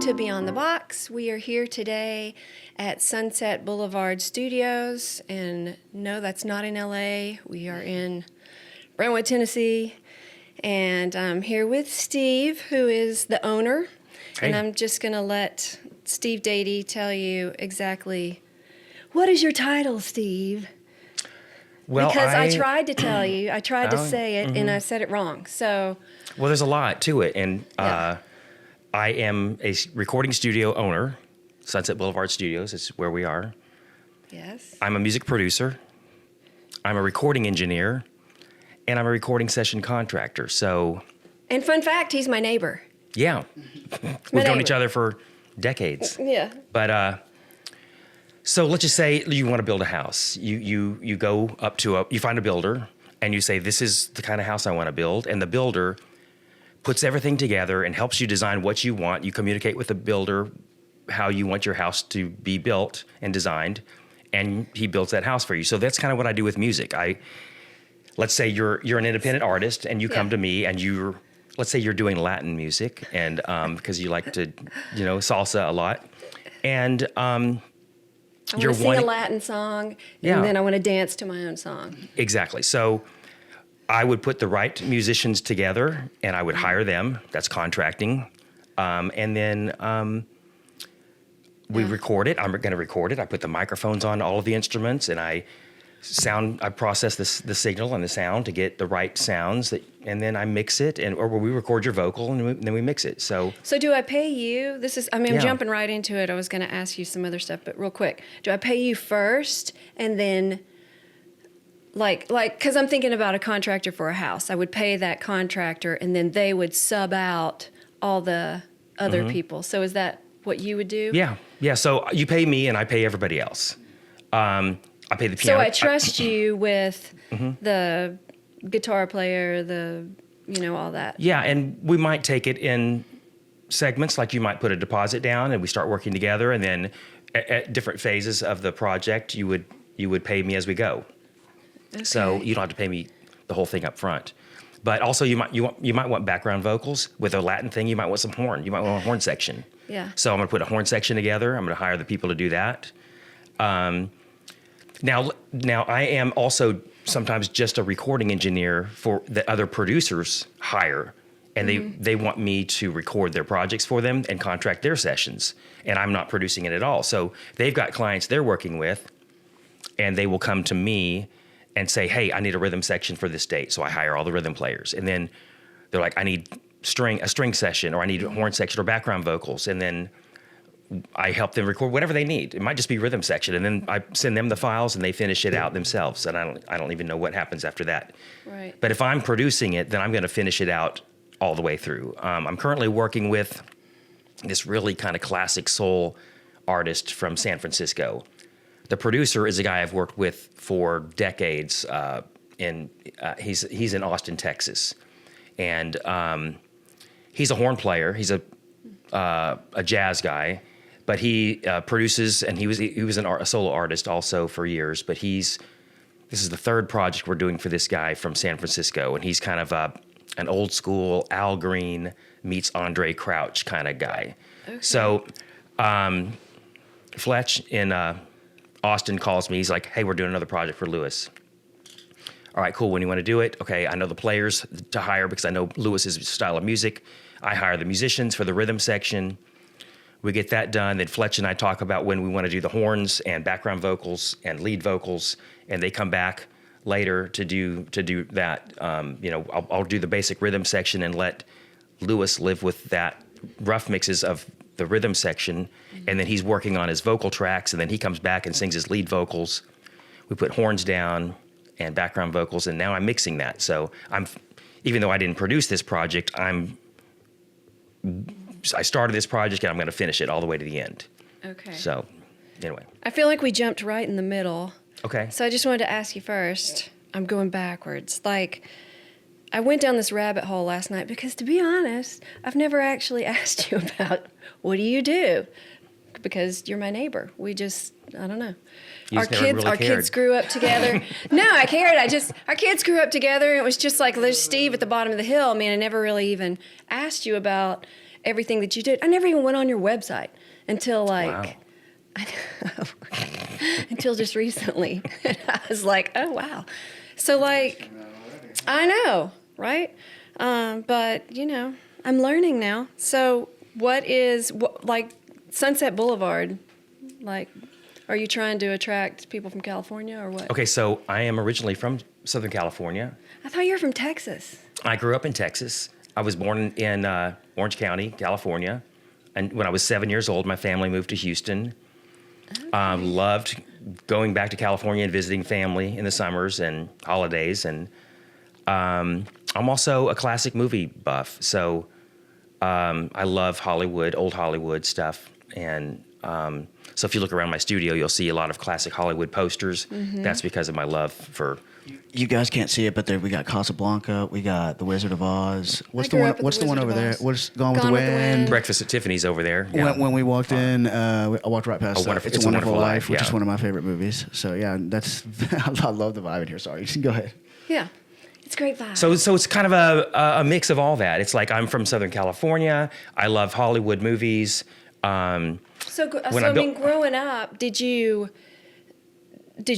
to Beyond the Box. We are here today at Sunset Blvd Studios, and no, that's not in LA. We are in Brentwood, Tennessee, and I'm here with Steve, who is the owner. Hey. And I'm just going to let Steve Dady tell you exactly what is your title, Steve? Well, because I tried to tell you, I tried to say it, mm-hmm. and I said it wrong. So, well, there's a lot to it, and Yeah. I am a recording studio owner. Sunset Blvd Studios is where we are. yes. I'm a music producer. I'm a recording engineer, and I'm a recording session contractor. So, And fun fact, he's my neighbor. yeah, we've known each other for decades. Yeah. But so let's just say you want to build a house. You go up to you find a builder, and you say, this is the kind of house I want to build, and the builder puts everything together and helps you design what you want. You communicate with the builder how you want your house to be built and designed, and he builds that house for you. So that's kind of what I do with music. Let's say you're an independent artist, and you come to me, and let's say you're doing Latin music, and because you like to, salsa a lot, and I want to sing a Latin song, and then I want to dance to my own song. Exactly. So I would put the right musicians together, and I would hire them. That's contracting. And then we record it. I'm going to record it. I put the microphones on all of the instruments, and I process the signal and the sound to get the right sounds, and then I mix it, or we record your vocal, and then we mix it. So do I pay you? I'm jumping right into it. I was going to ask you some other stuff, but real quick, do I pay you first, and then because I'm thinking about a contractor for a house, I would pay that contractor, and then they would sub out all the other people. So is that what you would do? Yeah. So you pay me, and I pay everybody else. I pay the piano. So I trust you with the guitar player, all that. Yeah, and we might take it in segments, like you might put a deposit down, and we start working together, and then at different phases of the project, you would pay me as we go. Okay. So you don't have to pay me the whole thing up front. But also you might want background vocals. With a Latin thing, you might want some horn. You might want a horn section. Yeah. So I'm going to put a horn section together. I'm going to hire the people to do that. Now I am also sometimes just a recording engineer for the other producers hire, and they want me to record their projects for them and contract their sessions, and I'm not producing it at all. So they've got clients they're working with, and they will come to me and say, hey, I need a rhythm section for this date. So I hire all the rhythm players, and then they're like, I need a string session, or I need a horn section or background vocals, and then I help them record whatever they need. It might just be rhythm section, and then I send them the files, and they finish it out themselves. And I don't even know what happens after that. Right. But if I'm producing it, then I'm going to finish it out all the way through. I'm currently working with this really kind of classic soul artist from San Francisco. The producer is a guy I've worked with for decades. He's in Austin, Texas, and he's a horn player. He's a jazz guy. But he produces, and he was a solo artist also for years. But this is the third project we're doing for this guy from San Francisco, and he's kind of an old school Al Green meets Andre Crouch kind of guy. Okay. So Fletch in Austin calls me. He's like, hey, we're doing another project for Lewis. All right, cool. When you want to do it? Okay, I know the players to hire because I know Lewis's style of music. I hire the musicians for the rhythm section. We get that done. Then Fletch and I talk about when we want to do the horns and background vocals and lead vocals, and they come back later to do that. I'll do the basic rhythm section and let Lewis live with that rough mixes of the rhythm section, and then he's working on his vocal tracks, and then he comes back and sings his lead vocals. We put horns down and background vocals, and now I'm mixing that. So even though I didn't produce this project, I started this project, and I'm going to finish it all the way to the end. Okay. So, anyway. I feel like we jumped right in the middle. Okay. So I just wanted to ask you first. I'm going backwards. I went down this rabbit hole last night because, to be honest, I've never actually asked you about what do you do, because you're my neighbor. I don't know. Our kids grew up together. No, I cared. Our kids grew up together, and it was just like there's Steve at the bottom of the hill. I mean, I never really even asked you about everything that you did. I never even went on your website until Wow. I know, until just recently. I was like, oh wow. So like, I know, right? But I'm learning now. So what like Sunset Boulevard? Like, are you trying to attract people from California or what? Okay, so I am originally from Southern California. I thought you were from Texas. I grew up in Texas. I was born in Orange County, California. And when I was 7 years old, my family moved to Houston. Loved going back to California and visiting family in the summers and holidays. And I'm also a classic movie buff. So I love Hollywood, old Hollywood stuff. And so if you look around my studio, you'll see a lot of classic Hollywood posters. That's because of my love for... You guys can't see it, but there we got Casablanca, we got The Wizard of Oz. What's the grew one? up with What's The the one Wizard over of there? Oz. What's Gone with the Wind? Breakfast at Tiffany's over there. Yeah. When we walked in, I walked right past. It's a Wonderful Life, which yeah. is one of my favorite movies. So yeah, that's I love the vibe in here. Sorry, go ahead. Yeah, it's a great vibe. So it's kind of a mix of all that. It's like I'm from Southern California. I love Hollywood movies. So growing up, did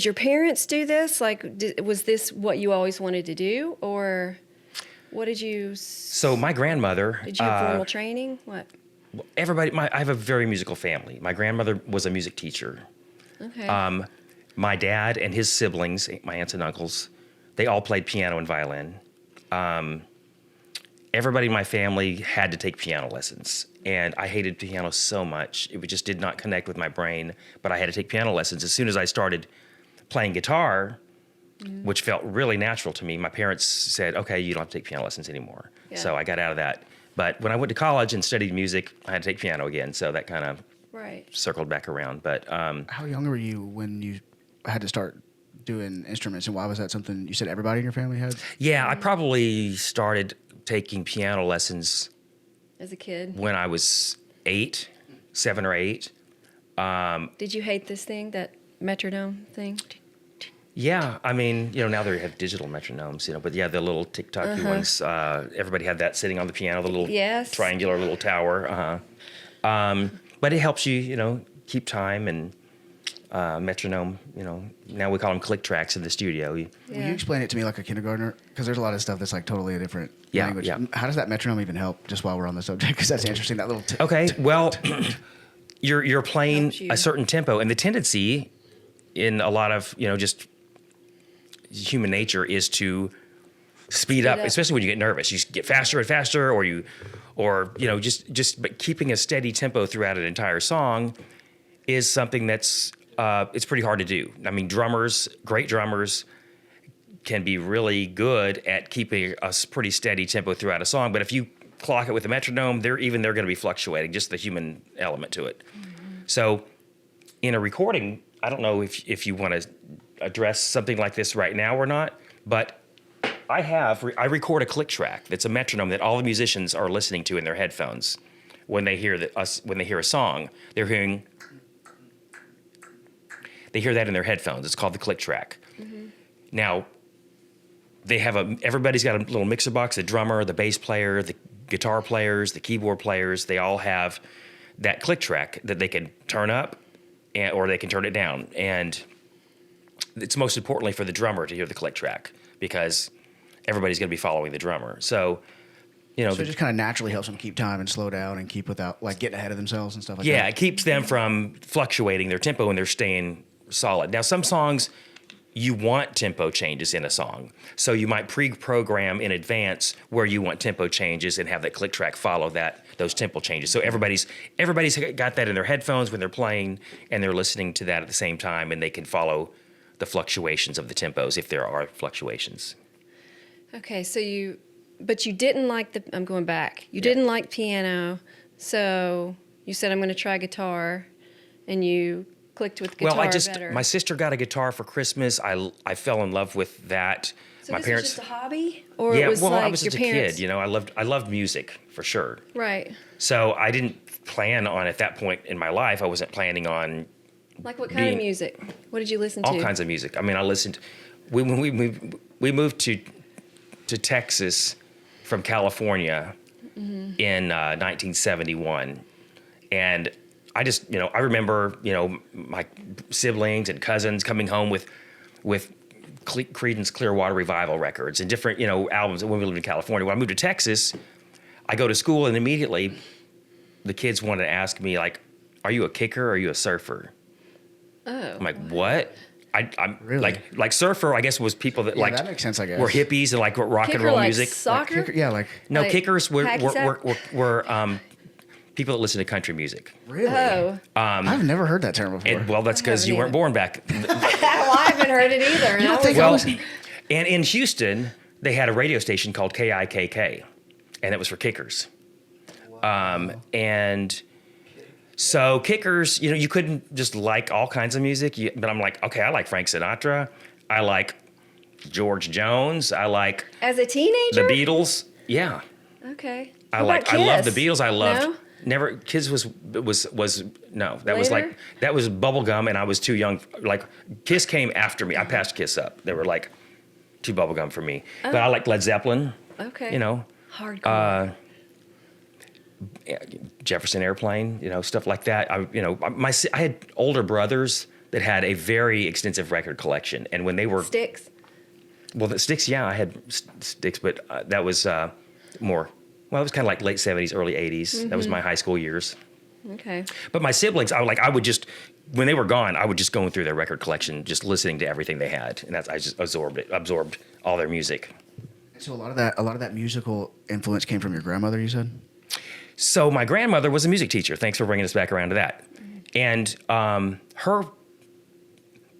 your parents do this? Like, was this what you always wanted to do, or what did you? So my grandmother. Did you have formal training? What? I have a very musical family. My grandmother was a music teacher. Okay. My dad and his siblings, my aunts and uncles, they all played piano and violin. Everybody in my family had to take piano lessons, and I hated piano so much. It just did not connect with my brain, but I had to take piano lessons. As soon as I started playing guitar, which felt really natural to me, my parents said, okay, you don't have to take piano lessons anymore. Yeah. So I got out of that. But when I went to college and studied music, I had to take piano again, so that kind of Right. circled back around. But How young were you when you had to start doing instruments, and why was that something you said everybody in your family had? yeah, I probably started taking piano lessons As a kid, when I was 7 or 8. did you hate this thing, that metronome thing? Yeah, I mean, now they have digital metronomes, but yeah, the little tick-tocky ones. Everybody had that sitting on the piano, the little Yes. triangular little tower. But it helps you, keep time and metronome. Now we call them click tracks in the studio. Will you explain it to me like a kindergartner? Because there's a lot of stuff that's like totally a different Yeah, language. yeah. How does that metronome even help? Just while we're on the subject, because that's interesting. That little. Okay, well, you're playing Helps you. a certain tempo, and the tendency in a lot of just human nature is to speed up, up. especially when you get nervous. You get faster and faster, or but keeping a steady tempo throughout an entire song is something that's it's pretty hard to do. I mean, great drummers can be really good at keeping a pretty steady tempo throughout a song, but if you clock it with a metronome, they're going to be fluctuating, just the human element to it. So in a recording, I don't know if you want to address something like this right now or not, but I record a click track that's a metronome that all the musicians are listening to in their headphones when they hear a song. They hear that in their headphones. It's called the click track. Now, everybody's got a little mixer box. The drummer, the bass player, the guitar players, the keyboard players, they all have that click track that they can turn up or they can turn it down. And it's most importantly for the drummer to hear the click track because everybody's going to be following the drummer. So, So it just kind of naturally helps them keep time and slow down and keep without like getting ahead of themselves and stuff like that. Yeah, it keeps them from fluctuating their tempo and they're staying solid. Now, some songs you want tempo changes in a song. So you might pre-program in advance where you want tempo changes and have that click track follow those tempo changes. So everybody's got that in their headphones when they're playing and they're listening to that at the same time and they can follow the fluctuations of the tempos if there are fluctuations. Okay, so you didn't like I'm going back. You didn't like piano, so you said I'm going to try guitar, and you clicked with guitar better. My sister got a guitar for Christmas. I fell in love with that. So my this parents. was just a hobby, or it was like I was your just parents? a kid. I loved music for sure. Right. So I didn't plan on at that point in my life. I wasn't planning on Like what kind of music? What did you listen to? all kinds of music. I mean, I listened. When we moved to Texas from California, in 1971. And I just, I remember, my siblings and cousins coming home with Creedence Clearwater Revival records and different, albums when we lived in California. When I moved to Texas, I go to school and immediately the kids wanted to ask me, like, are you a kicker or are you a surfer? Oh. I'm like, what? I'm Really? like surfer, I guess, was people that Yeah, that makes sense, I guess. were hippies and like rock Kicker and roll like music. soccer? Kicker, yeah, like No, Like kickers were hacky sack? people that listen to country music. really. Oh. I've never heard that term before. And, well, that's because you haven't weren't either. born back. Well, I haven't heard it either. You don't I think was- I Well, was- and in Houston, they had a radio station called KIKK, and it was for kickers. And so kickers, you couldn't just like all kinds of music. But I'm like, okay, I like Frank Sinatra. I like George Jones. I like As a the teenager? Beatles. Yeah. Okay. I What love about the Kiss? Beatles. I loved No? never Kiss was no, that was Later? like that was bubblegum and I was too young. Like Kiss came after me. I passed Kiss up. They were like too bubblegum for me. But I like Led Zeppelin. Okay. Hardcore. Jefferson Airplane, stuff like that. I had older brothers that had a very extensive record collection, and when they were Sticks. well, the Sticks, yeah, I had Sticks, but that was more. Well, it was kind of like late '70s, early '80s. That was my high school years. Okay. But my siblings, I would just when they were gone, I would just go through their record I just listening to everything they had, and I just absorbed all their music. So a lot of that musical influence came from your grandmother, you said? So my grandmother was a music teacher. Thanks for bringing us back around to that. And her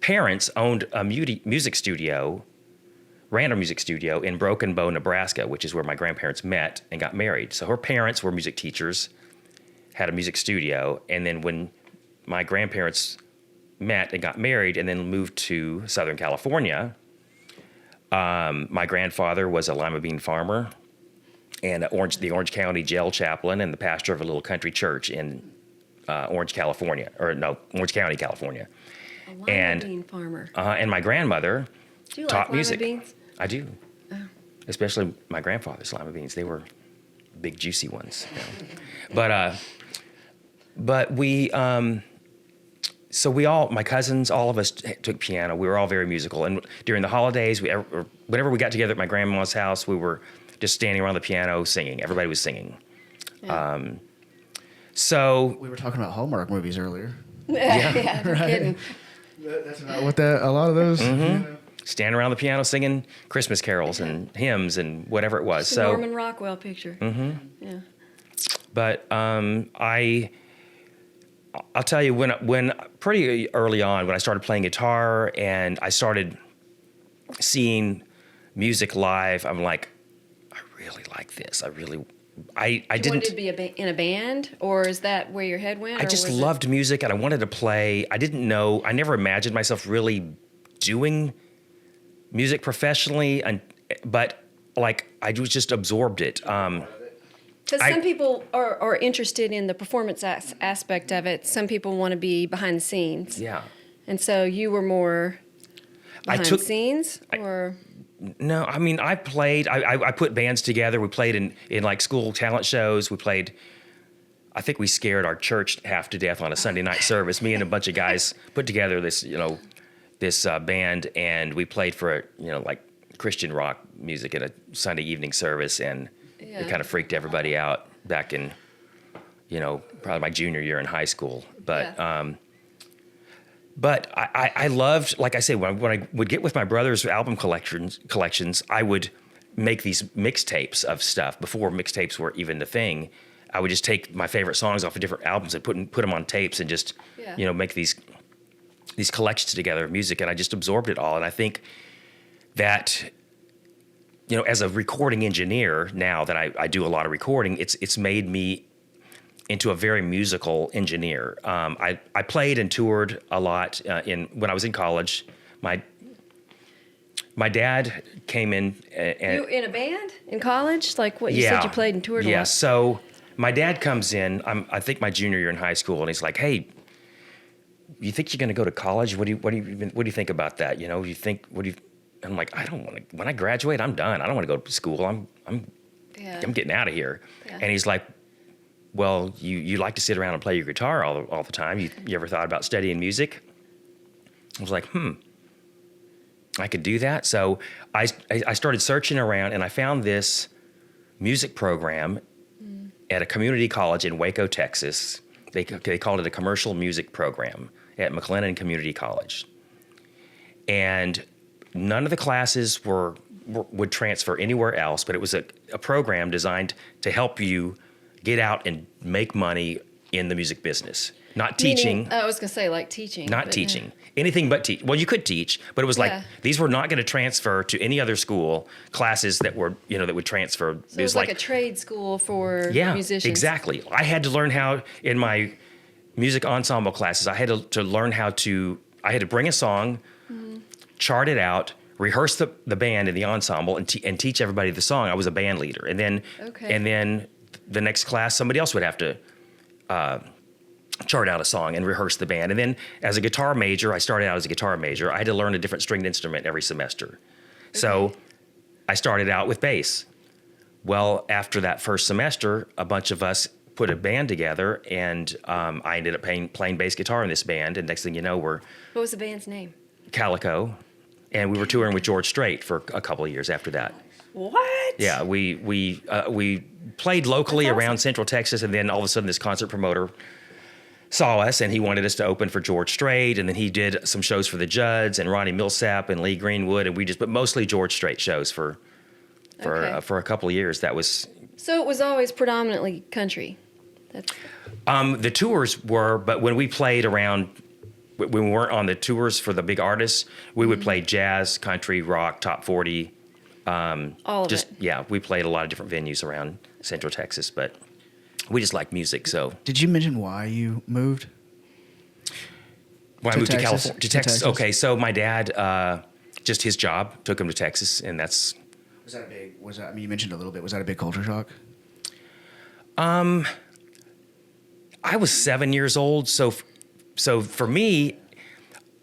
parents owned a music studio, ran a music studio in Broken Bow, Nebraska, which is where my grandparents met and got married. So her parents were music teachers, had a music studio, and then when my grandparents met and got married and then moved to Southern California, my grandfather was a lima bean farmer and the Orange County jail chaplain and the pastor of a little country church in Orange County, California. A lima And- bean farmer. And my grandmother Do you taught like lima music. beans? I do. Especially my grandfather's lima beans. They were big, juicy ones. But we, so we all, my cousins, all of us took piano. We were all very musical. And during the holidays, whenever we got together at my grandma's house, we were just standing around the piano singing. Everybody was singing. Yeah. So We were talking about Hallmark movies earlier. Yeah, no kidding. That's about what a lot of those. standing around the piano singing Christmas carols and hymns and whatever it was. It's a So, Norman Rockwell picture. Yeah. but I'll tell you when pretty early on when I started playing guitar and I started seeing music live, I'm like, I really like this. I You didn't. wanted to be in a band, or is that where your head went? I or just was it- loved music and I wanted to play. I didn't know. I never imagined myself really doing music professionally, but like I just absorbed it. Because I- some people are interested in the performance aspect of it. Some people want to be behind the scenes. Yeah. And so you were more behind took- the scenes, or No, I mean, I played, I put bands together. We played in like school talent shows. We played, I think we scared our church half to death on a Sunday night service. Me and a bunch of guys put together this, band, and we played for, like Christian rock music at a Sunday evening service. And Yeah. it kind of freaked everybody out back in, probably my junior year in high school. But, Yeah. But I loved, like I say, when I would get with my brother's album collections, I would make these mixtapes of stuff before mixtapes were even the thing. I would just take my favorite songs off of different albums and put them on tapes and just, Yeah. make these collections together of music. And I just absorbed it all. And I think that, as a recording engineer now that I do a lot of recording, it's made me into a very musical engineer. I played and toured a lot when I was in college. My dad came in and you were in a band in college? Like what you said you played and toured a yeah. lot? So my dad comes in. I think my junior year in high school, and he's like, "Hey, you think you're going to go to college? What do you think about that? I'm like, I don't want to. When I graduate, I'm done. I don't want to go to school. I'm Yeah. I'm getting out of here. Yeah. And he's like, well, you like to sit around and play your guitar all the time. You ever thought about studying music? I was like, I could do that. So I started searching around, and I found this music program at a community college in Waco, Texas. They called it a commercial music program at McLennan Community College. And none of the classes would transfer anywhere else, but it was a program designed to help you get out and make money in the music business. Not teaching. I was going to say like teaching. Not teaching. Anything but teach. Well, you could teach, but it was like these were not going to transfer to any other school classes that were, that would transfer. So it was like a trade school for musicians. Exactly. I had to learn how, in my music ensemble classes, I had to learn how to, I had to bring a song, chart it out, rehearse the band in the ensemble, and teach everybody the song. I was a band leader. And then the next class, somebody else would have to chart out a song and rehearse the band. And then as a guitar major, I started out as a guitar major. I had to learn a different stringed instrument every semester. Okay. So I started out with bass. Well, after that first semester, a bunch of us put a band together, and I ended up playing bass guitar in this band. And next thing you know, What was the band's name? Calico. And we were touring with George Strait for a couple of years after that. What? Yeah, we played locally around Central Texas, and then all of a sudden this concert promoter saw us, and he wanted us to open for George Strait, and then he did some shows for the Judds and Ronnie Millsap and Lee Greenwood, and but mostly George Strait shows for a couple of years. That was. So it was always predominantly country. The tours were, but when we played around, when we weren't on the tours for the big artists, we would play jazz, country, rock, top 40. All of it. Yeah, we played a lot of different venues around Central Texas, but we just like music. So did you mention why you moved? Why I moved to California, to Texas? Okay, so my dad, just his job took him to Texas, and that's. Was that a big? I mean, you mentioned a little bit. Was that a big culture shock? I was 7 years old, so for me,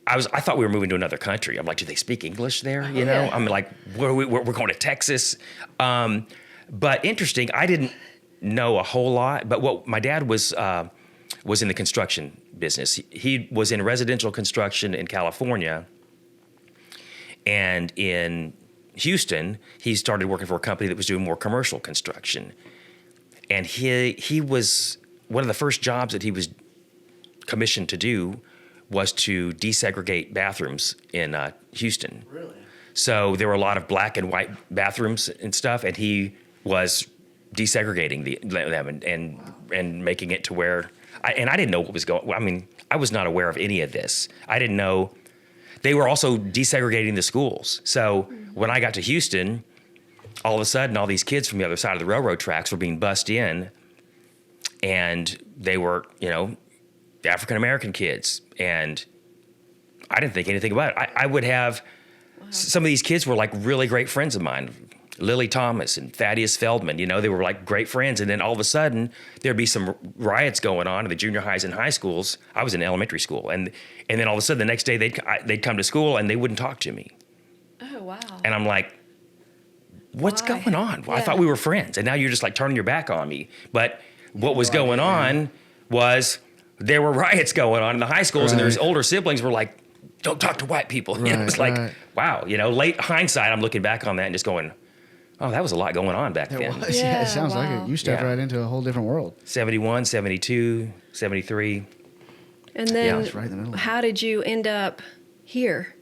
I thought we were moving to another country. I'm like, do they speak English there? You know, I'm like, we're going to Texas. But interesting, I didn't know a whole lot. But what my dad was in the construction business. He was in residential construction in California, and in Houston, he started working for a company that was doing more commercial construction. And he was one of the first jobs that he was commissioned to do was to desegregate bathrooms in Houston. Really? So there were a lot of black and white bathrooms and stuff, and he was desegregating them and making it to where I didn't know what was going. I mean, I was not aware of any of this. I didn't know they were also desegregating the schools. So when I got to Houston, all of a sudden, all these kids from the other side of the railroad tracks were being bussed in, and they were, African American kids, and I didn't think anything about it. I would have some of these kids were like really great friends of mine, Lily Thomas and Thaddeus Feldman. They were like great friends, and then all of a sudden there'd be some riots going on in the junior highs and high schools. I was in elementary school, and then all of a sudden the next day they'd come to school and they wouldn't talk to me. Oh wow! And I'm like, what's going on? Well, I thought we were friends, and now you're just like turning your back on me. But what was going on was there were riots going on in the high schools, and there's older siblings were like, don't talk to white people. It's like, wow, late hindsight, I'm looking back on that and just going, oh, that was a lot going on back then. Was. Yeah, it sounds like it. You stepped right into a whole different world. 71, 72, 73. And then it's right in the middle. How did you end up here?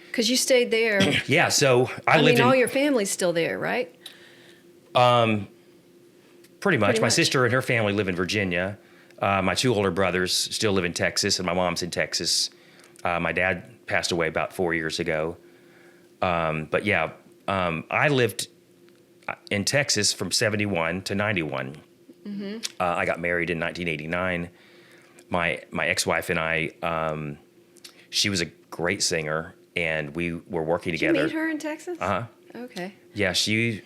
Because you stayed there. Yeah, so I lived all your family's still there, right? Pretty much. My sister and her family live in Virginia. My two older brothers still live in Texas, and my mom's in Texas. My dad passed away about 4 years ago. But yeah, I lived in Texas from 71 to 91. Mm-hmm. I got married in 1989. My ex-wife and I, she was a great singer, and we were working together. Did you meet her in Texas? Uh-huh. Okay. Yeah, she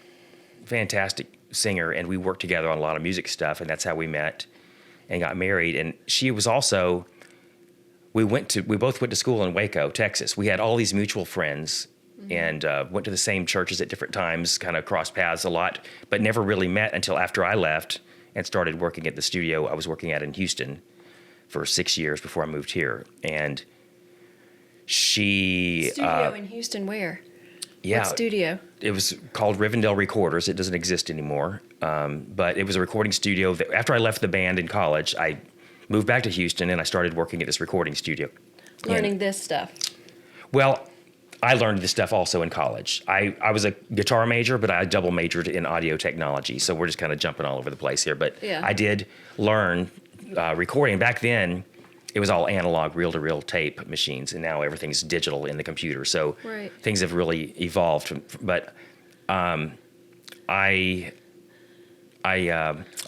fantastic singer, and we worked together on a lot of music stuff, and that's how we met and got married. And she was also, we both went to school in Waco, Texas. We had all these mutual friends and went to the same churches at different times, kind of crossed paths a lot, but never really met until after I left and started working at the studio I was working at in Houston for 6 years before I moved here. And she... Studio in Houston, where? Yeah. What studio? It was called Rivendell Recorders. It doesn't exist anymore. But it was a recording studio that after I left the band in college, I moved back to Houston and I started working at this recording studio. Learning this stuff. Well, I learned this stuff also in college. I was a guitar major, but I double majored in audio technology. So we're just kind of jumping all over the place here. But Yeah. I did learn recording. Back then, it was all analog, reel-to-reel tape machines, and now everything's digital in the computer. So Right. things have really evolved. But I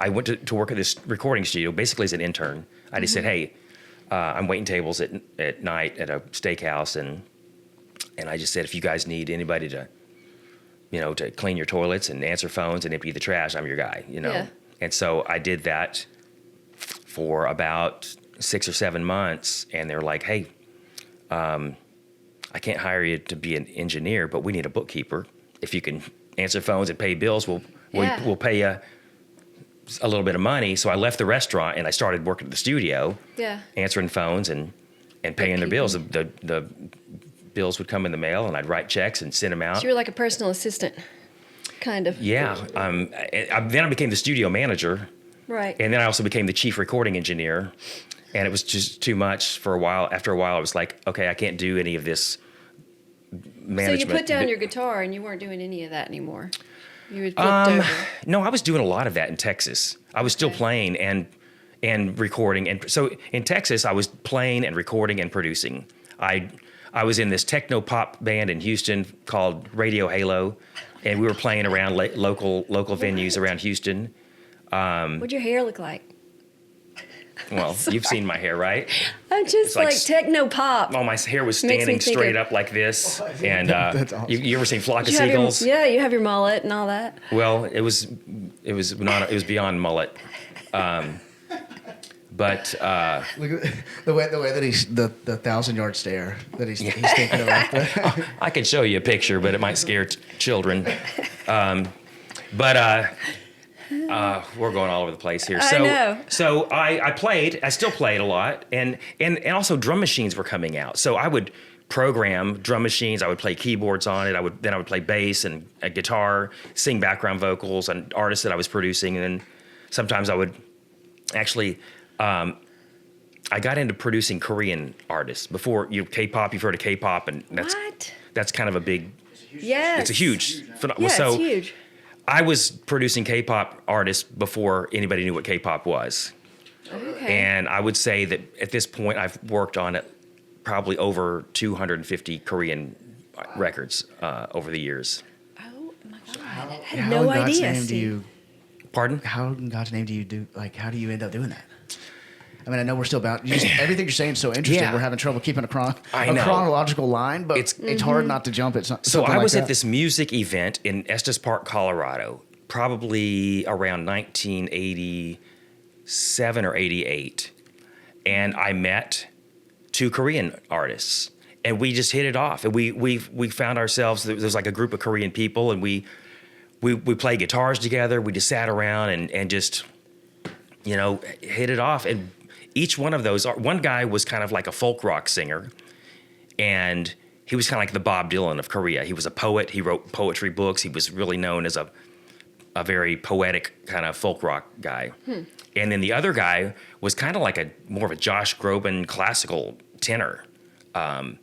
went to work at this recording studio basically as an intern. I just said, hey, I'm waiting tables at night at a steakhouse, and I just said, if you guys need anybody to, to clean your toilets and answer phones and empty the trash, I'm your guy, Yeah. And so I did that for about 6 or 7 months, and they were like, hey, I can't hire you to be an engineer, but we need a bookkeeper. If you can answer phones and pay bills, we'll pay you a little bit of money. So I left the restaurant and I started working at the studio, Yeah. answering phones and paying their bills. The bills would come in the mail, and I'd write checks and send them out. So you were like a personal assistant, kind of. Yeah. Then I became the studio manager, Right. and then I also became the chief recording engineer. And it was just too much for a while. After a while, I was like, okay, I can't do any of this management. So you put down your guitar and you weren't doing any of that anymore. You had flipped over. No, I was doing a lot of that in Texas. I was still Okay. playing and recording. And so in Texas, I was playing and recording and producing. I was in this techno pop band in Houston called Radio Halo, and we were playing around local venues around Houston. What'd your hair look like? Well, you've seen my hair, right? I'm just like like techno pop. Oh, my hair was Makes me standing think straight of- up like this. And That's awesome. you ever seen Flock of You have your- Seagulls? yeah, you have your mullet and all that. Well, it was beyond mullet. But Look at the way that he's the 1,000-yard stare that he's thinking about. I could show you a picture, but it might scare children. We're going all over the place here. I know. So I played. I still played a lot, and also drum machines were coming out. So I would program drum machines. I would play keyboards on it. I would play bass and a guitar, sing background vocals on artists that I was producing, and then sometimes I would actually. I got into producing Korean artists before K-pop. You've heard of K-pop, and that's kind of a big. Yes. It's a huge. Yeah, so it's huge. I was producing K-pop artists before anybody knew what K-pop was. Okay. And I would say that at this point, I've worked on probably over 250 Korean records over the years. Oh my God! I How had no in God's idea. name do Steve. you? Pardon? How in God's name do you do? Like, how do you end up doing that? I mean, I know we're still about everything you're saying is so interesting. Yeah. We're having trouble keeping a I know. chronological line, but it's hard not to jump at something. So I was like at this music event in Estes Park, Colorado, probably around 1987 or 88. And I met 2 Korean artists, and we just hit it off. And we found ourselves, there was like a group of Korean people, and we played guitars together. We just sat around and just, hit it off. And each one of those, one guy was kind of like a folk rock singer, and he was kind of like the Bob Dylan of Korea. He was a poet. He wrote poetry books. He was really known as a very poetic kind of folk rock guy. And then the other guy was kind of like more of a Josh Groban classical tenor. And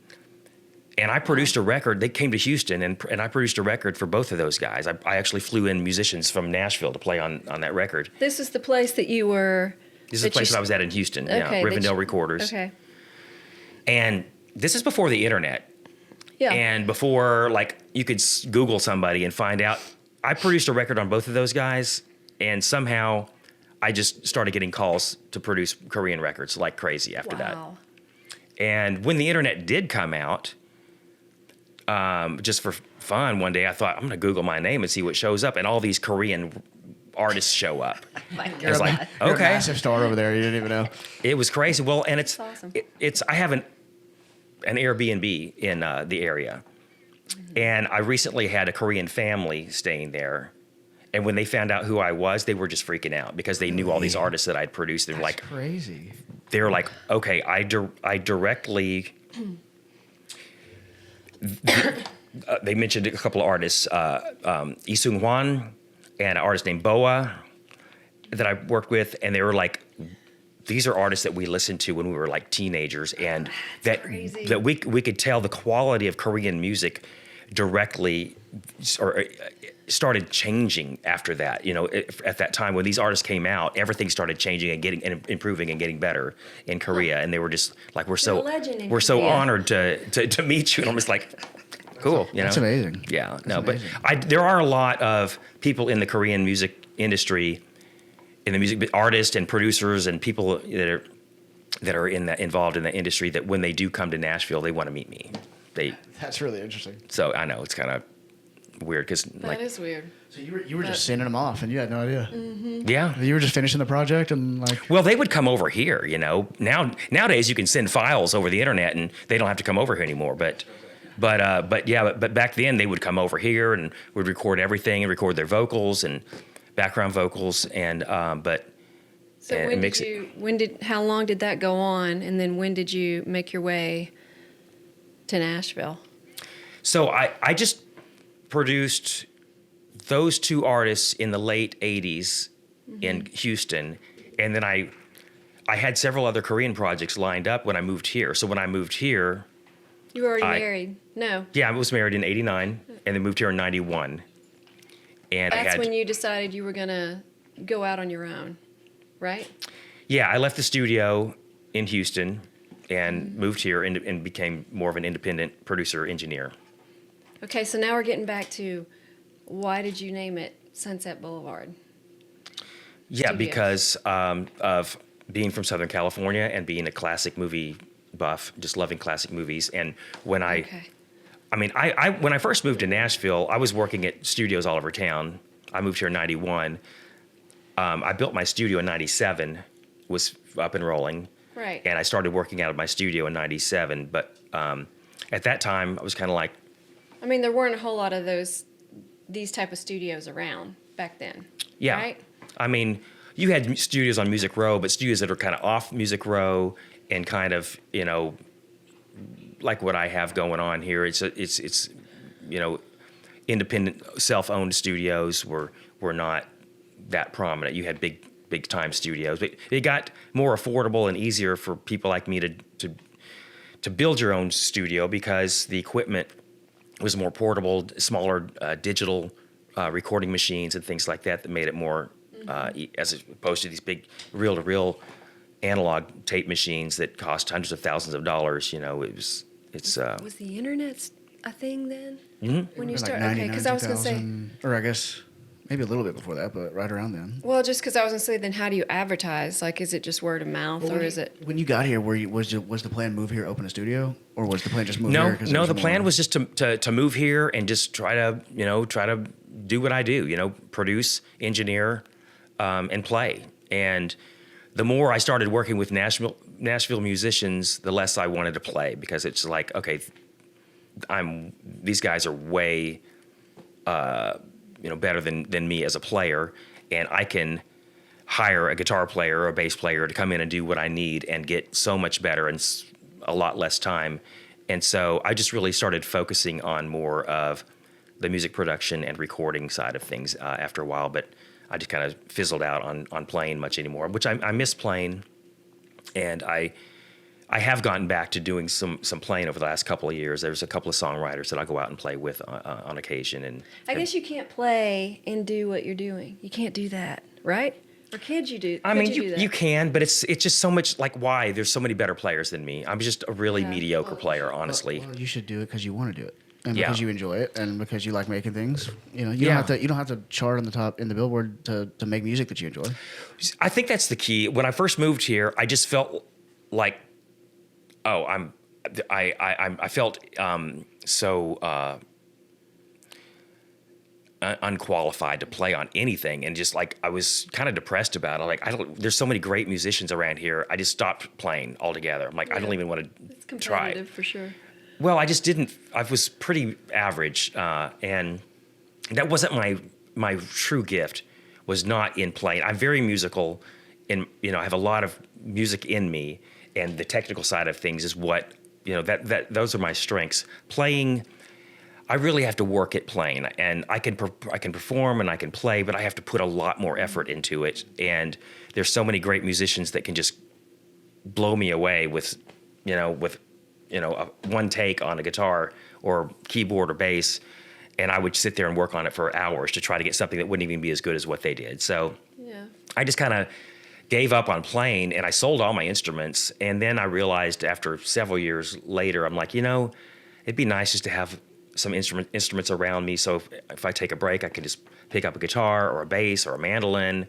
I produced a record. They came to Houston, and I produced a record for both of those guys. I actually flew in musicians from Nashville to play on that record. This is the place that you were. This is the place that I was at in Houston, Okay, Rivendell Recorders. Okay. And this is before the internet. Yeah. And before, you could Google somebody and find out. I produced a record on both of those guys, and somehow I just started getting calls to produce Korean records like crazy after that. Wow. And when the internet did come out, just for fun, one day I thought, I'm going to Google my name and see what shows up, and all these Korean artists show up. My I was like, You're a okay. massive star over there. You didn't even know. It was crazy. Well, and it's That's awesome. I have an Airbnb in the area, And I recently had a Korean family staying there. And when they found out who I was, they were just freaking out because they knew all these artists that I'd produced. They're That's like, crazy. they were like, okay, I directly. They mentioned a couple of artists, Lee Sung Hwan and an artist named Boa that I worked with, and they were like, these are artists that we listened to when we were like teenagers, and that we could tell the quality of Korean music directly or started changing after that. You know, at that time when these artists came out, everything started changing and getting and improving and getting better in Korea, and they were just like, we're so honored to meet you, and I'm just like, cool. You know, that's amazing. Yeah, That's no, amazing. but there are a lot of people in the Korean music industry, in the music artists and producers and people that are involved in the industry that when they do come to Nashville, they want to meet me. That's really interesting. So I know it's kind of weird because That is weird. So you were just sending them off, and you had no idea. yeah. You were just finishing the project, and like. Well, they would come over here. You know, nowadays you can send files over the internet, and they don't have to come over here anymore. But back then they would come over here and would record everything and record their vocals and background vocals and So how long did that go on, and then when did you make your way to Nashville? So I just produced those two artists in the late 80s in Houston, and then I had several other Korean projects lined up when I moved here. So when I moved here, You were already married? No. yeah, I was married in 89 and then moved here in 91. And That's when you decided you were going to go out on your own, right? Yeah, I left the studio in Houston and moved here and became more of an independent producer engineer. Okay, so now we're getting back to why did you name it Sunset Boulevard? Yeah, Studios. because of being from Southern California and being a classic movie buff, just loving classic movies. And when I when I first moved to Nashville, I was working at studios all over town. I moved here in 91. I built my studio in 97, was up and rolling. Right. And I started working out of my studio in 97. But at that time, I was kind of like, I mean, there weren't a whole lot of these type of studios around back then. yeah. Right? I mean, you had studios on Music Row, but studios that are kind of off Music Row and kind of, you know, like what I have going on here. It's you know, independent, self-owned studios were not that prominent. You had big time studios, but it got more affordable and easier for people like me to build your own studio because the equipment was more portable, smaller digital recording machines and things like that made it more as opposed to these big reel-to-reel analog tape machines that cost hundreds of thousands of dollars. You know, was the internet a thing then? Mm-hmm. When you Like started? Okay, because I was going to say. 2000, or I guess maybe a little bit before that, but right around then. Well, just because I was going to say, then how do you advertise? Like, is it just word of mouth, or is it? When you got here, was the plan move here, open a studio, or was the plan just move No, here? no. The plan was just to move here and just try to do what I do. You know, produce, engineer, and play. And the more I started working with Nashville musicians, the less I wanted to play because it's like, okay, these guys are way better than me as a player, and I can hire a guitar player or a bass player to come in and do what I need and get so much better in a lot less time. And so I just really started focusing on more of the music production and recording side of things after a while, but I just kind of fizzled out on playing much anymore, which I miss playing, and I have gotten back to doing some playing over the last couple of years. There's a couple of songwriters that I go out and play with on occasion. And I guess you can't play and do what you're doing. You can't do that, right? Or could you do? I mean, do that? you can, but it's just so much like why there's so many better players than me. I'm just a really mediocre player, honestly. Well, you should do it because you want to do it, and Yeah. because you enjoy it, and because you like making things. You know, Yeah. you don't have to chart on the top in the Billboard to make music that you enjoy. I think that's the key. When I first moved here, I just felt like, I felt so unqualified to play on anything, and just like I was kind of depressed about it. Like there's so many great musicians around here. I just stopped playing altogether. I'm like, I don't even want It's to try. competitive for sure. Well, I just didn't. I was pretty average, and that wasn't my true gift. Was not in playing. I'm very musical, and I have a lot of music in me, and the technical side of things is what that those are my strengths. Playing, I really have to work at playing, and I can perform and I can play, but I have to put a lot more effort into it. And there's so many great musicians that can just blow me away with one take on a guitar or keyboard or bass, and I would sit there and work on it for hours to try to get something that wouldn't even be as good as what they did. So I just kind of gave up on playing, and I sold all my instruments. And then I realized after several years later, I'm like, it'd be nice just to have some instruments around me. So if I take a break, I can just pick up a guitar or a bass or a mandolin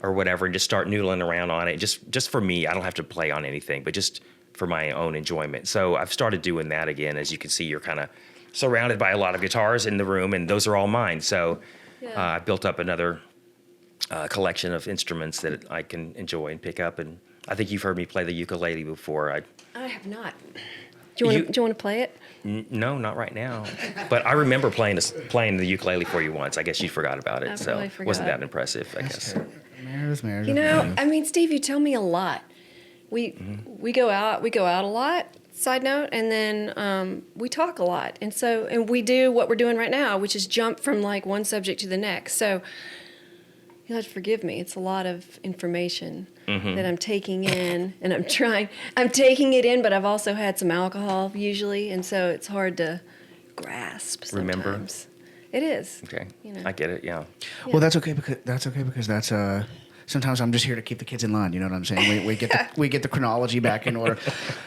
or whatever and just start noodling around on it. Just for me, I don't have to play on anything, but just for my own enjoyment. So I've started doing that again. As you can see, you're kind of surrounded by a lot of guitars in the room, and those are all mine. So I built up another collection of instruments that I can enjoy and pick up. And I think you've heard me play the ukulele before. I have not. Do you want to play it? No, not right now. But I remember playing the ukulele for you once. I guess you forgot about it. So forgot. Wasn't that impressive, I guess. Meredith. Steve, you tell me a lot. We go out a lot. Side note, and then we talk a lot, and we do what we're doing right now, which is jump from like one subject to the next. So you'll have to forgive me. It's a lot of information that I'm taking in, and I'm taking it in, but I've also had some alcohol usually, and so it's hard to grasp sometimes. Remember? It is. Okay, I get it. Yeah. Well, that's okay because that's sometimes I'm just here to keep the kids in line. You know what I'm saying? We get the chronology back in order.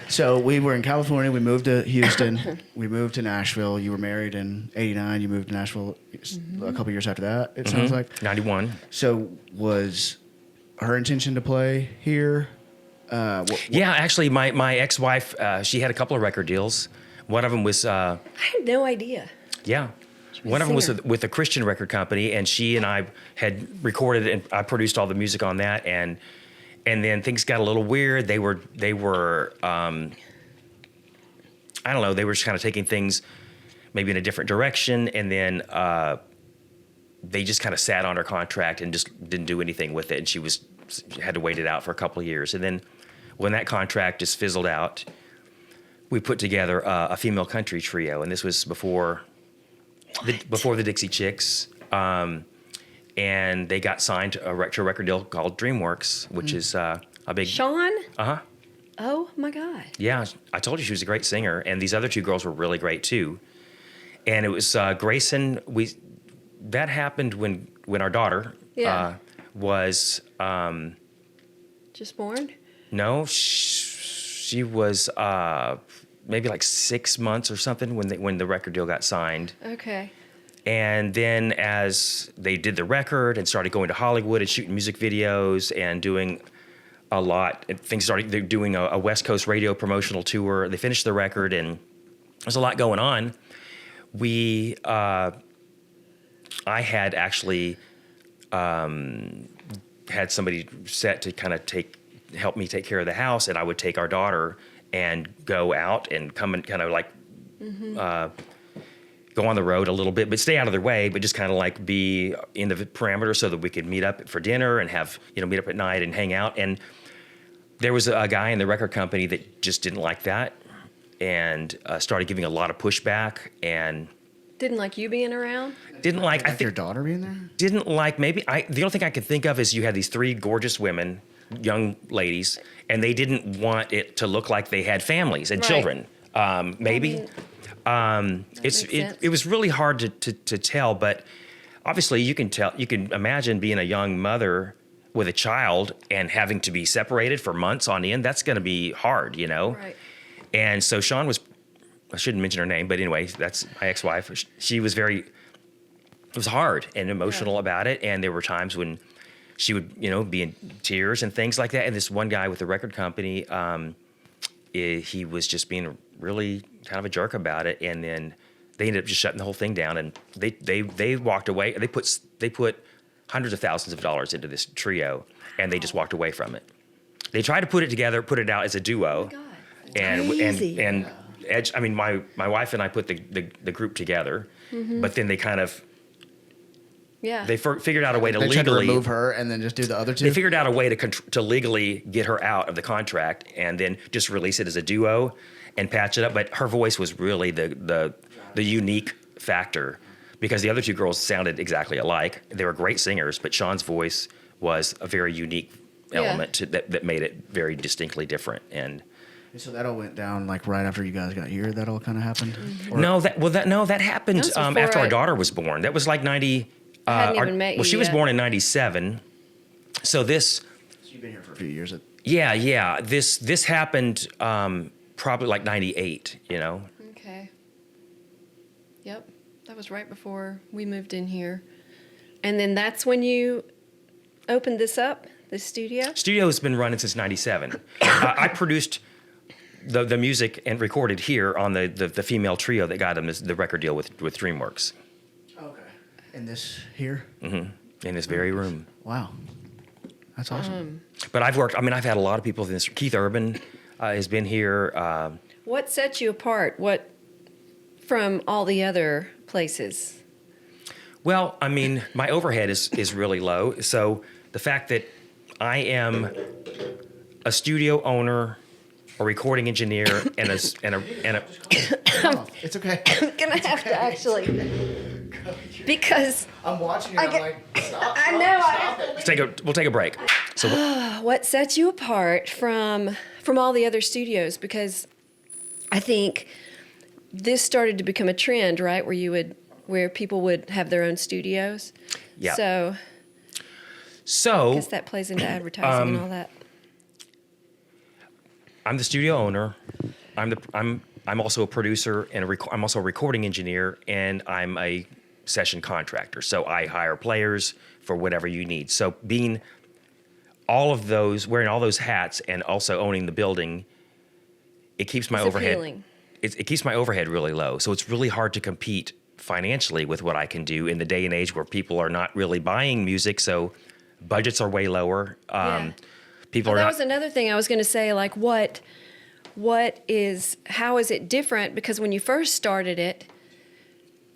So we were in California. We moved to Houston. We moved to Nashville. You were married in '89. You moved to Nashville a couple years after that. It sounds like 91. So was her intention to play here? Yeah, actually, my ex-wife, she had a couple of record deals. One of them was. I had no idea. Yeah. One of them was with a Christian record company, and she and I had recorded and I produced all the music on that, and then things got a little weird. They were I don't know, they were just kind of taking things maybe in a different direction, and then they just kind of sat on her contract and just didn't do anything with it, and she had to wait it out for a couple of years. And then when that contract just fizzled out, we put together a female country trio, and this was before the Dixie Chicks, and they got signed to a record deal called DreamWorks, which is a big... Sean? Uh-huh. Oh, my God. Yeah, I told you she was a great singer, and these other two girls were really great, too. And it was Grayson... That happened when our daughter was... Just born? No, she was... maybe like 6 months or something when the record deal got signed. Okay. And then as they did the record and started going to Hollywood and shooting music videos and doing a lot, they're doing a West Coast radio promotional tour. They finished the record, and there's a lot going on. I had actually had somebody set to kind of help me take care of the house, and I would take our daughter and go out and come and kind of like go on the road a little bit, but stay out of their way, but just kind of like be in the parameter so that we could meet up for dinner and have, meet up at night and hang out. And there was a guy in the record company that just didn't like that and started giving a lot of pushback and... Didn't like you being around? Didn't like... I think your daughter being there? Didn't like... Maybe... The only thing I could think of is you had these three gorgeous women, young ladies, and they didn't want it to look like they had families and children. Maybe. It was really hard to tell, but obviously you can imagine being a young mother with a child and having to be separated for months on end. That's going to be hard, Right. And so Sean was... I shouldn't mention her name, but anyway, that's my ex-wife. She was it was hard and emotional about it. And there were times when she would, be in tears and things like that. And this one guy with the record company, he was just being really kind of a jerk about it. And then they ended up just shutting the whole thing down. And they walked away. They put hundreds of thousands of dollars into this trio, and they just walked away from it. They tried to put it out as a duo. Oh my God. And edge. I mean, my wife and I put the group together, but then they kind of Yeah. they figured out a way to They tried to legally remove her and then just do the other two. They figured out a way to legally get her out of the contract and then just release it as a duo and patch it up. But her voice was really the unique factor because the other two girls sounded exactly alike. They were great singers, but Sean's voice was a very unique element that made it very distinctly different. And So that all went down like right after you guys got here. That all kind of happened. Or- that happened That was before after our daughter was born. That was like 90. I hadn't even met you she was yet. born in 97. So this. So you've been here for a few years. Yeah. This happened probably like 98, you know. Okay. Yep. That was right before we moved in here. And then that's when you opened this up, the studio? Studio has been running since 97. I produced the music and recorded here on the female trio that got them the record deal with DreamWorks. Okay. In this here. In this very room. Wow. That's awesome. But I've had a lot of people in this. Keith Urban has been here. What sets you apart? What from all the other places? Well, I mean, my overhead is really low. So the fact that I am a studio owner, a recording engineer, and a Oh, it's okay. I'm gonna have to actually because I'm watching it. I'm like, stop. I know. we'll take a break. So What sets you apart from all the other studios? Because I think this started to become a trend, right? Where people would have their own studios. Yeah. So I guess that plays into advertising and all that. I'm the studio owner. I'm also a producer and I'm also a recording engineer, and I'm a session contractor. So I hire players for whatever you need. So being all of those, wearing all those hats, and also owning the building, it keeps my It's overhead. appealing. It keeps my overhead really low. So it's really hard to compete financially with what I can do in the day and age where people are not really buying music. So budgets are way lower. Yeah. People Well, are that not. was another thing I was going to say. Like, how is it different? Because when you first started it,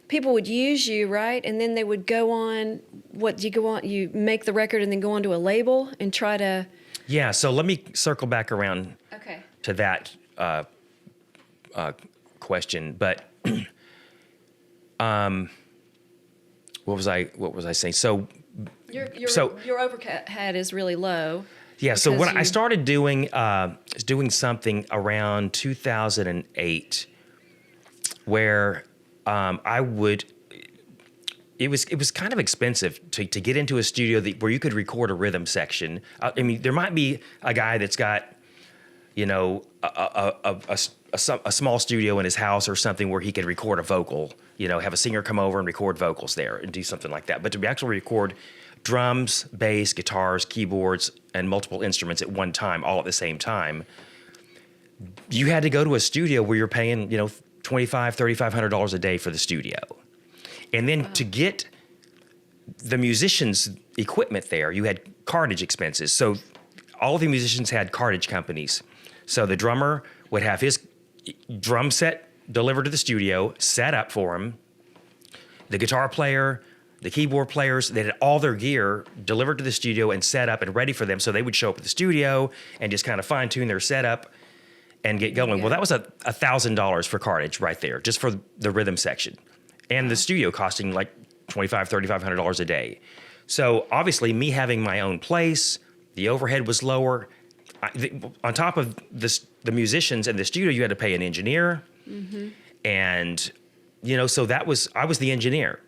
people would use you, right? And then they would go on. You make the record and then go on to a label and try to. Yeah. So let me circle back around Okay. to that question. But what was I saying? So Your overhead is really low. yeah. So because when I you- started doing something around 2008, where I would. It was kind of expensive to get into a studio where you could record a rhythm section. I mean, there might be a guy that's got, you know, a small studio in his house or something where he could record a vocal, you know, have a singer come over and record vocals there and do something like that. But to actually record drums, bass, guitars, keyboards, and multiple instruments at one time, all at the same time, you had to go to a studio where you're paying, you know, $2,500, $3,500 a day for the studio. And then to get the musicians' equipment there, you had cartage expenses. So all the musicians had cartage companies. So the drummer would have his drum set delivered to the studio, set up for him. The guitar player, the keyboard players, they had all their gear delivered to the studio and set up and ready for them. So they would show up at the studio and just kind of fine tune their setup and get going. Yeah. Well, that was $1,000 for cartage right there, just for the rhythm section. And the studio costing like $2,500, $3,500 a day. So obviously, me having my own place, the overhead was lower. On top of the musicians and the studio, you had to pay an engineer, and you know, so I was the engineer,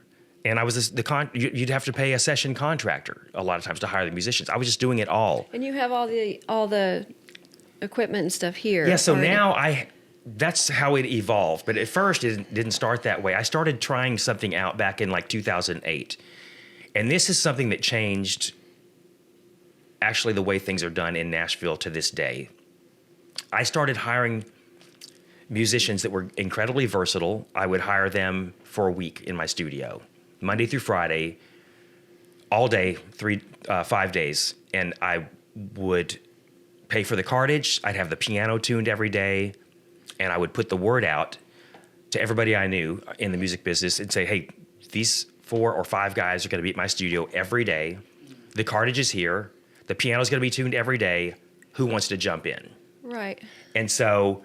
and I was you'd have to pay a session contractor a lot of times to hire the musicians. I was just doing it all. And you have all the equipment and stuff here. Yeah. So already. now that's how it evolved. But at first, it didn't start that way. I started trying something out back in like 2008. And this is something that changed actually the way things are done in Nashville to this day. I started hiring musicians that were incredibly versatile. I would hire them for a week in my studio, Monday through Friday, all day, 5 days. And I would pay for the cartage. I'd have the piano tuned every day. and I would put the word out to everybody I knew in the music business and say, hey, these 4 or 5 guys are going to be at my studio every day. The cartage is here. The piano's going to be tuned every day. Who wants to jump in? Right. And so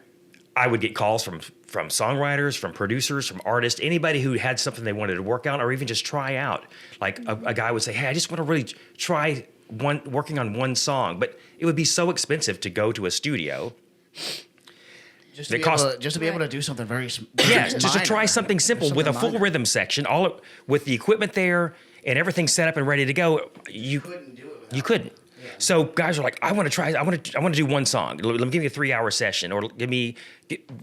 I would get calls from songwriters, from producers, from artists, anybody who had something they wanted to work on or even just try out. Like a guy would say, hey, I just want to really try working on one song. But it would be so expensive to go to a studio. Just to be able to do something very yeah, just to try something simple with a full rhythm section, with the equipment there and everything set up and ready to go. You couldn't do it. You couldn't. Yeah. So guys are like, I want to try. I want to do one song. Let me give me a 3-hour session, or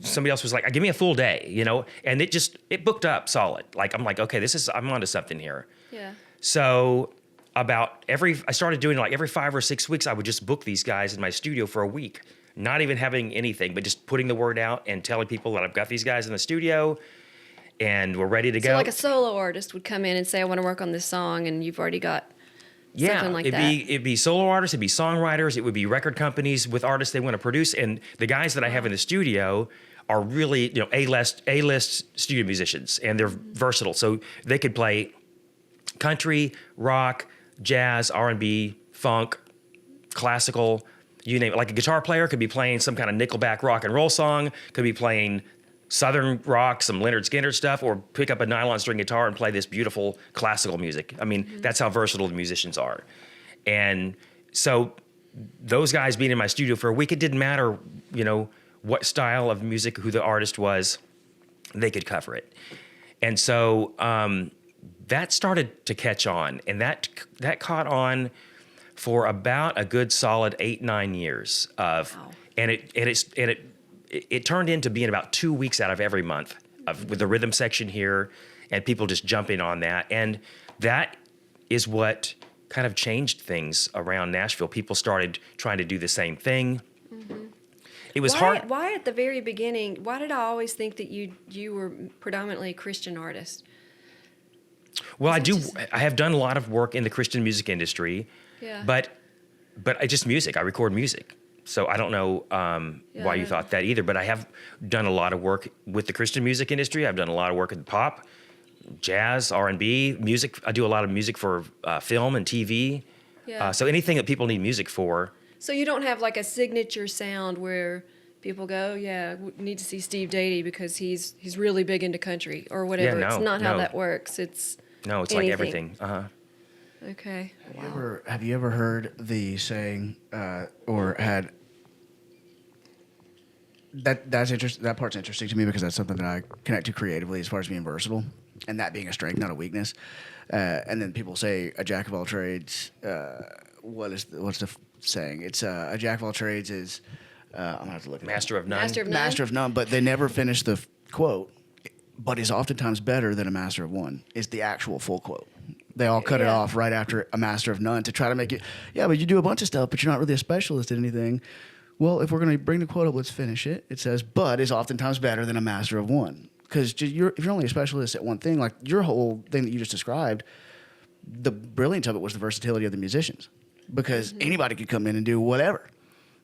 somebody else was like, give me a full day, And it booked up solid. Like I'm like, okay, I'm onto something here. Yeah. So I started doing like every 5 or 6 weeks, I would just book these guys in my studio for a week. Not even having anything, but just putting the word out and telling people that I've got these guys in the studio and we're ready to go. So like a solo artist would come in and say, I want to work on this song, and you've already got something like that. It'd be solo artists, it'd be songwriters, it would be record companies with artists they want to produce. And the guys that I have in the studio are really, A-list studio musicians, and they're versatile. So they could play country, rock, jazz, R&B, funk, classical, you name it. Like a guitar player could be playing some kind of Nickelback rock and roll song, could be playing Southern rock, some Leonard Skinner stuff, or pick up a nylon string guitar and play this beautiful classical music. I mean, that's how versatile the musicians are. And so those guys being in my studio for a week, it didn't matter, what style of music, who the artist was, they could cover it. And so that started to catch on, and that caught on for about a good solid 8-9 years of, wow. and it turned into being about 2 weeks out of every month with the rhythm section here, and people just jumping on that. And that is what kind of changed things around Nashville. People started trying to do the same thing. Mm-hmm. It was hard. Why at the very beginning, why did I always think that you were predominantly a Christian artist? Well, I have done a lot of work in the Christian music industry. Yeah. But I just music. I record music. So I don't know why you thought that either. But I have done a lot of work with the Christian music industry. I've done a lot of work in pop, jazz, R&B, music. I do a lot of music for film and TV. Yeah. So anything that people need music for. So you don't have like a signature sound where people go, we need to see Steve Dady because he's really big into country or whatever. Yeah, no, it's not how that works. It's anything. Like everything. Uh-huh. Okay. Have you ever heard the saying or had that's interesting? That part's interesting to me because that's something that I connect to creatively as far as being versatile and that being a strength, not a weakness. And then people say a jack of all trades. What's the saying? It's a jack of all trades is I'm gonna have to look. Master of none. Master of none. But they never finish the quote. But is oftentimes better than a master of one. Is the actual full quote. They all cut it off right after a master of none to try to make it, but you do a bunch of stuff, but you're not really a specialist in anything. Well, if we're going to bring the quote up, let's finish it. It says, but is oftentimes better than a master of one. Because if you're only a specialist at one thing, like your whole thing that you just described, the brilliance of it was the versatility of the musicians. Because anybody could come in and do whatever.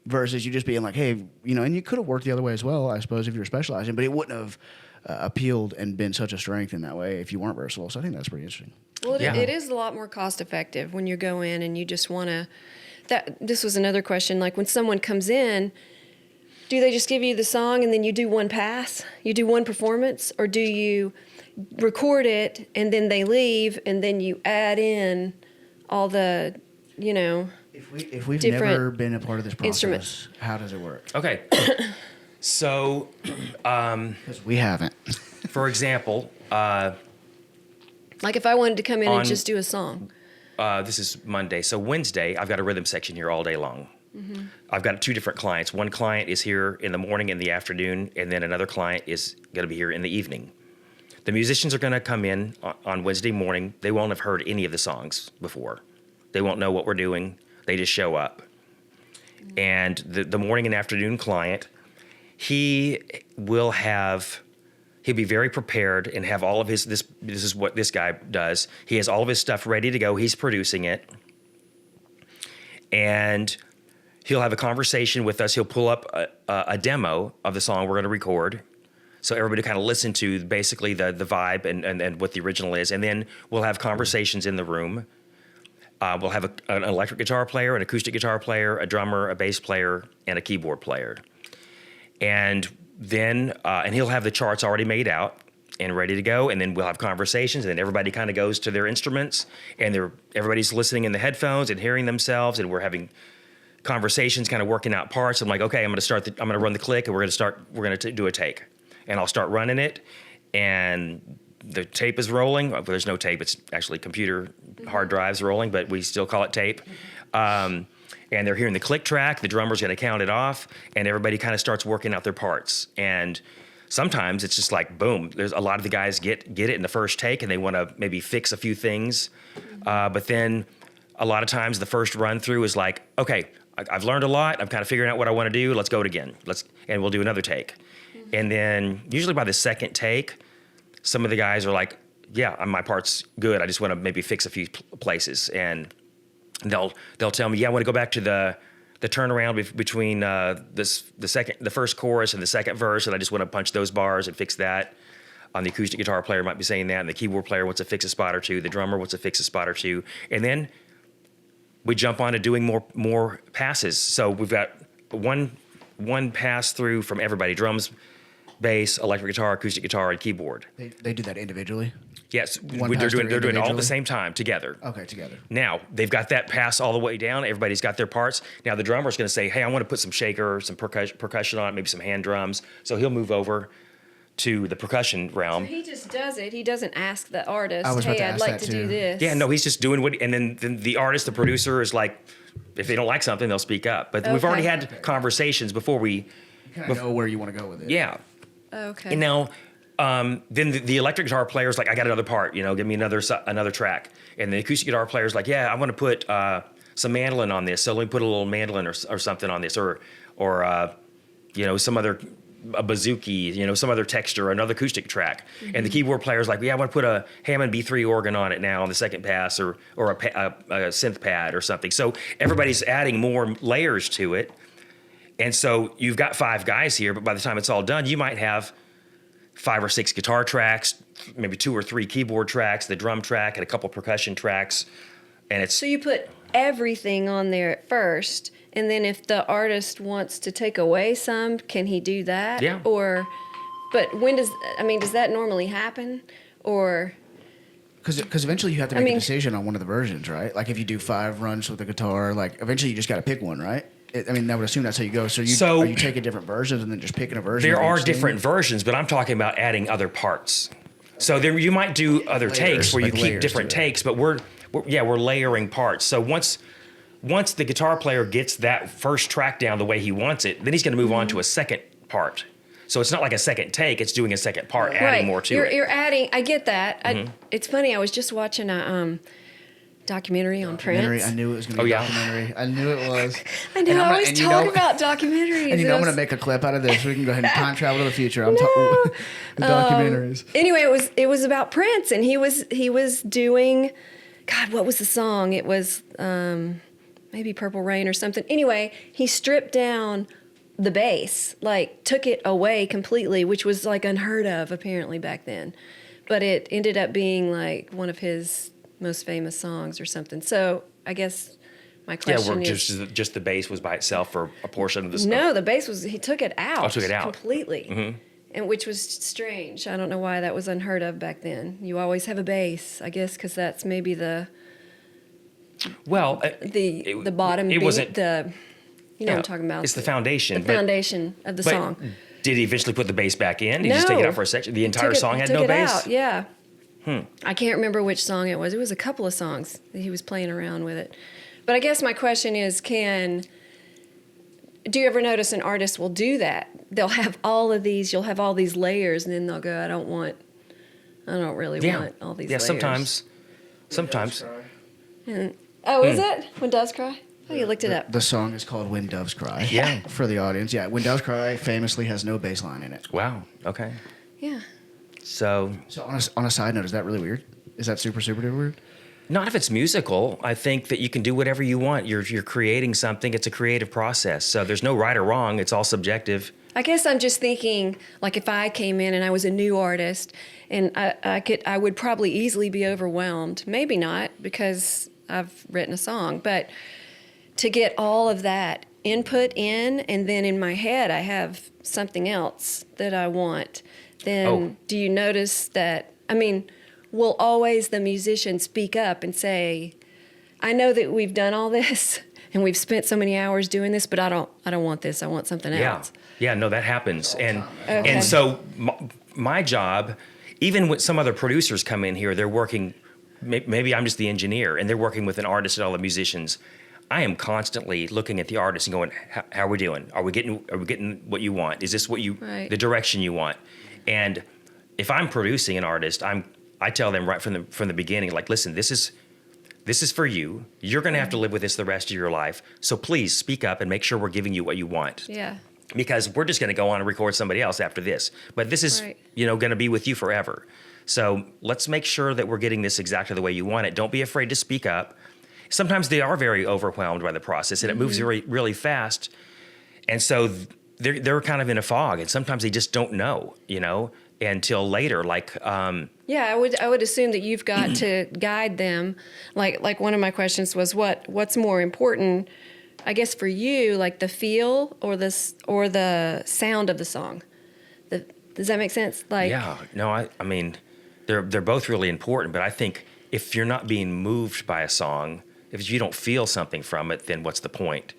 Versus you just being like, hey, and you could have worked the other way as well, I suppose, if you were specializing, but it wouldn't have appealed and been such a strength in that way if you weren't versatile. So I think that's pretty interesting. Well, it is a lot more cost effective when you go in and you just want to. This was another question. Like when someone comes in, do they just give you the song and then you do one pass? You do one performance, or do you record it and then they leave and then you add in all the, If we've never been a part of this process, how does it work? Okay. So, because we haven't. For example, like if I wanted to come in and just do a song. This is Monday. So Wednesday, I've got a rhythm section here all day long. Mm-hmm. I've got 2 different clients. One client is here in the morning and the afternoon, and then another client is going to be here in the evening. The musicians are going to come in on Wednesday morning. They won't have heard any of the songs before. They won't know what we're doing. They just show up. Mm-hmm. And the morning and afternoon client, he'll be very prepared and have all of this is what this guy does. He has all of his stuff ready to go. He's producing it. And he'll have a conversation with us. He'll pull up a demo of the song we're going to record. So everybody kind of listen to basically the vibe and what the original is. And then we'll have conversations in the room. We'll have an electric guitar player, an acoustic guitar player, a drummer, a bass player, and a keyboard player. And then, and he'll have the charts already made out and ready to go. And then we'll have conversations, and then everybody kind of goes to their instruments, and everybody's listening in the headphones and hearing themselves, and we're having conversations, kind of working out parts. I'm like, okay, I'm going to run the click, and we're going to do a take. And I'll start running it, and the tape is rolling. Well, there's no tape. It's actually computer hard drives rolling, but we still call it tape. And they're hearing the click track. The drummer's going to count it off, and everybody kind of starts working out their parts. And sometimes it's just like, boom. There's a lot of the guys get it in the first take, and they want to maybe fix a few things. But then a lot of times the first run through is like, okay, I've learned a lot. I'm kind of figuring out what I want to do. Let's go it again. And we'll do another take. And then usually by the second take, some of the guys are like, yeah, my part's good. I just want to maybe fix a few places. And they'll tell me, yeah, I want to go back to the turnaround between the first chorus and the second verse, and I just want to punch those bars and fix that. The acoustic guitar player might be saying that, and the keyboard player wants to fix a spot or two. The drummer wants to fix a spot or two. And then we jump on to doing more passes. So we've got one pass through from everybody: drums, bass, electric guitar, acoustic guitar, and keyboard. They do that individually? Yes, they're doing it all at the same time together. Okay, together. Now, they've got that pass all the way down. Everybody's got their parts. Now, the drummer's going to say, hey, I want to put some shaker, some percussion on it, maybe some hand drums. So he'll move over to the percussion realm. So he just does it. He doesn't ask the artist, I was about hey, to I'd ask like that to too. do this. Yeah, no, he's just doing and then the artist, the producer is like, if they don't like something, they'll speak up. But we've already had conversations before we... You kind of know where you want to go with it. Yeah. Okay. And now, then the electric guitar player's like, I got another part, give me another track. And the acoustic guitar player's like, yeah, I want to put some mandolin on this. So let me put a little mandolin or something on this, or some other a bouzouki, some other texture, another acoustic track. Mm-hmm. And the keyboard player's like, yeah, I want to put a Hammond B3 organ on it now on the second pass, or a synth pad or something. So everybody's adding more layers to it. And so you've got 5 guys here, but by the time it's all done, you might have 5 or 6 guitar tracks, maybe 2 or 3 keyboard tracks, the drum track, and a couple percussion tracks. And it's So you put everything on there at first, and then if the artist wants to take away some, can he do that? Yeah. But does that normally happen? Or... Because eventually you have to make a decision on one of the versions, right? Like if you do 5 runs with the guitar, like eventually you just got to pick one, right? I would assume that's how you go. So are you taking different versions and then just picking a version? There are different versions, but I'm talking about adding other parts. So there you might do other Layers, takes where you like keep different takes, but we're layering parts. So once the guitar player gets that first track down the way he wants it, then he's going to move on to a second part. So it's not like a second take; it's doing a second part, adding more to it. You're adding. I get that. Mm-hmm. It's funny. I was just watching a documentary on Prince. I knew it was going to be a documentary. I knew it was. I know. I always talk about documentaries. And I'm going to make a clip out of this. We can go ahead and time travel to the future. I'm talking documentaries. Anyway, it was about Prince, and he was doing, God, what was the song? It was maybe Purple Rain or something. Anyway, he stripped down the bass, like took it away completely, which was like unheard of apparently back then. But it ended up being like one of his most famous songs or something. So I guess my question is... just the bass was by itself for a portion of the song? No, the bass was... He took it out. Oh, took it out. Completely. Mm-hmm. And which was strange. I don't know why that was unheard of back then. You always have a bass, I guess, because that's maybe the... Well... the bottom beat, wasn't... You know what I'm talking about. It's the foundation. The foundation of the song. Did he eventually put the bass back in? Did he No. just take it out for a section? The entire song had no bass? Out, yeah. I can't remember which song it was. It was a couple of songs that he was playing around with it. But I guess my question is, do you ever notice an artist will do that? They'll have all of these, you'll have all these layers, and then they'll go, I don't really want all these layers. Sometimes. And, is it? When Doves Cry? Oh, you looked it up. The song is called When Doves Cry. Yeah. For the audience. Yeah, When Doves Cry famously has no bass line in it. Wow. Okay. Yeah. So on a side note, is that really weird? Is that super, super duper weird? Not if it's musical. I think that you can do whatever you want. You're creating something. It's a creative process. So there's no right or wrong. It's all subjective. I guess I'm just thinking, like, if I came in and I was a new artist, and I would probably easily be overwhelmed. Maybe not, because I've written a song, but to get all of that input in, and then in my head I have something else that I want, then do you notice that, I mean, will always the musician speak up and say, I know that we've done all this and we've spent so many hours doing this, but I don't want this. I want something else. Yeah, no, that happens. And so my job, even when some other producers come in here, they're working, maybe I'm just the engineer, and they're working with an artist and all the musicians. I am constantly looking at the artist and going, how are we doing? Are we getting what you want? Is this what the direction you want? And if I'm producing an artist, I tell them right from the beginning, like, listen, this is for you. You're going to have to live with this the rest of your life. So please speak up and make sure we're giving you what you want. Yeah. Because we're just going to go on and record somebody else after this. But this is, going to be with you forever. So let's make sure that we're getting this exactly the way you want it. Don't be afraid to speak up. Sometimes they are very overwhelmed by the process, and it moves really, really fast. And so they're kind of in a fog, and sometimes they just don't know, until later. I would assume that you've got to guide them. Like one of my questions was what's more important, I guess, for you, like the feel or the sound of the song. Does that make sense? I mean, they're both really important, but I think if you're not being moved by a song, if you don't feel something from it, then what's the point?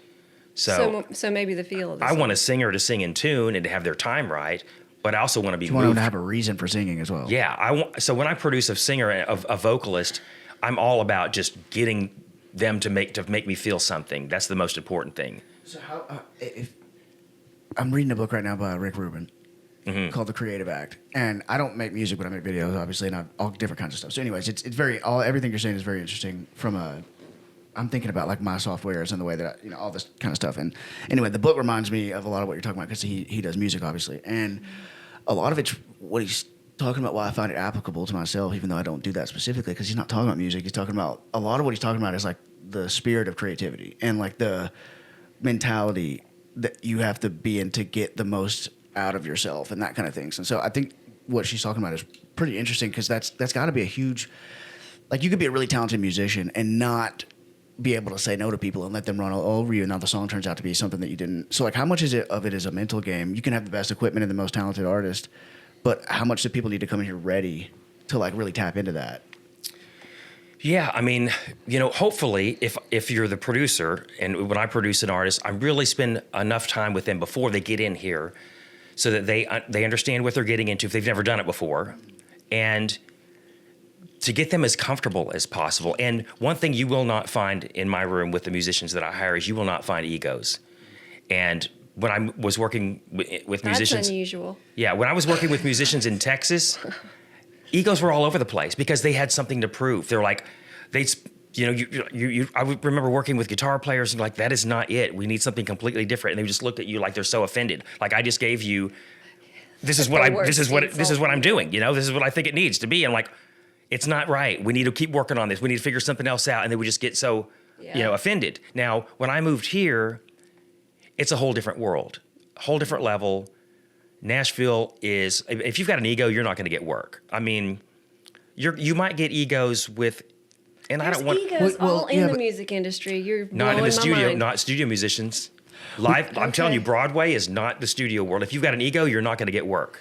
So maybe the feel of the I song. want a singer to sing in tune and to have their time right, but I also want to be moved. You want them to have a reason for singing as well. Yeah, so when I produce a singer, a vocalist, I'm all about just getting them to make me feel something. That's the most important thing. So if I'm reading a book right now by Rick Rubin called The Creative Act, and I don't make music, but I make videos, obviously, and all different kinds of stuff. So, anyways, it's everything you're saying is very interesting. I'm thinking about like my softwares and the way that all this kind of stuff. And anyway, the book reminds me of a lot of what you're talking about because he does music, obviously, and a lot of it's what he's talking about. Why I find it applicable to myself, even though I don't do that specifically, because he's not talking about music. He's talking about a lot of what he's talking about is like the spirit of creativity and like the mentality that you have to be in to get the most out of yourself and that kind of things. And so I think what she's talking about is pretty interesting because that's got to be a huge, like, you could be a really talented musician and not be able to say no to people and let them run all over you, and now the song turns out to be something that you didn't. So like, how much of it is a mental game? You can have the best equipment and the most talented artist, but how much do people need to come in here ready to like really tap into that? Yeah, I mean, hopefully if you're the producer, and when I produce an artist, I really spend enough time with them before they get in here so that they understand what they're getting into if they've never done it before, and to get them as comfortable as possible. And one thing you will not find in my room with the musicians that I hire is you will not find egos. And when I was working with musicians... That's unusual. Yeah, when I was working with musicians in Texas, egos were all over the place because they had something to prove. They're like, I would remember working with guitar players and like, that is not it. We need something completely different. And they just looked at you like they're so offended. Like, I just gave you, this is what I'm doing. This is what I think it needs to be. And like, it's not right. We need to keep working on this. We need to figure something else out. And they would just get so, offended. Now, when I moved here, it's a whole different world, a whole different level. Nashville is, if you've got an ego, you're not going to get work. I mean, you might get egos with, and There's I don't want egos all in the music industry. You're not in the studio, mind. not studio musicians. Live, I'm telling you, Broadway is not the studio world. If you've got an ego, you're not going to get work.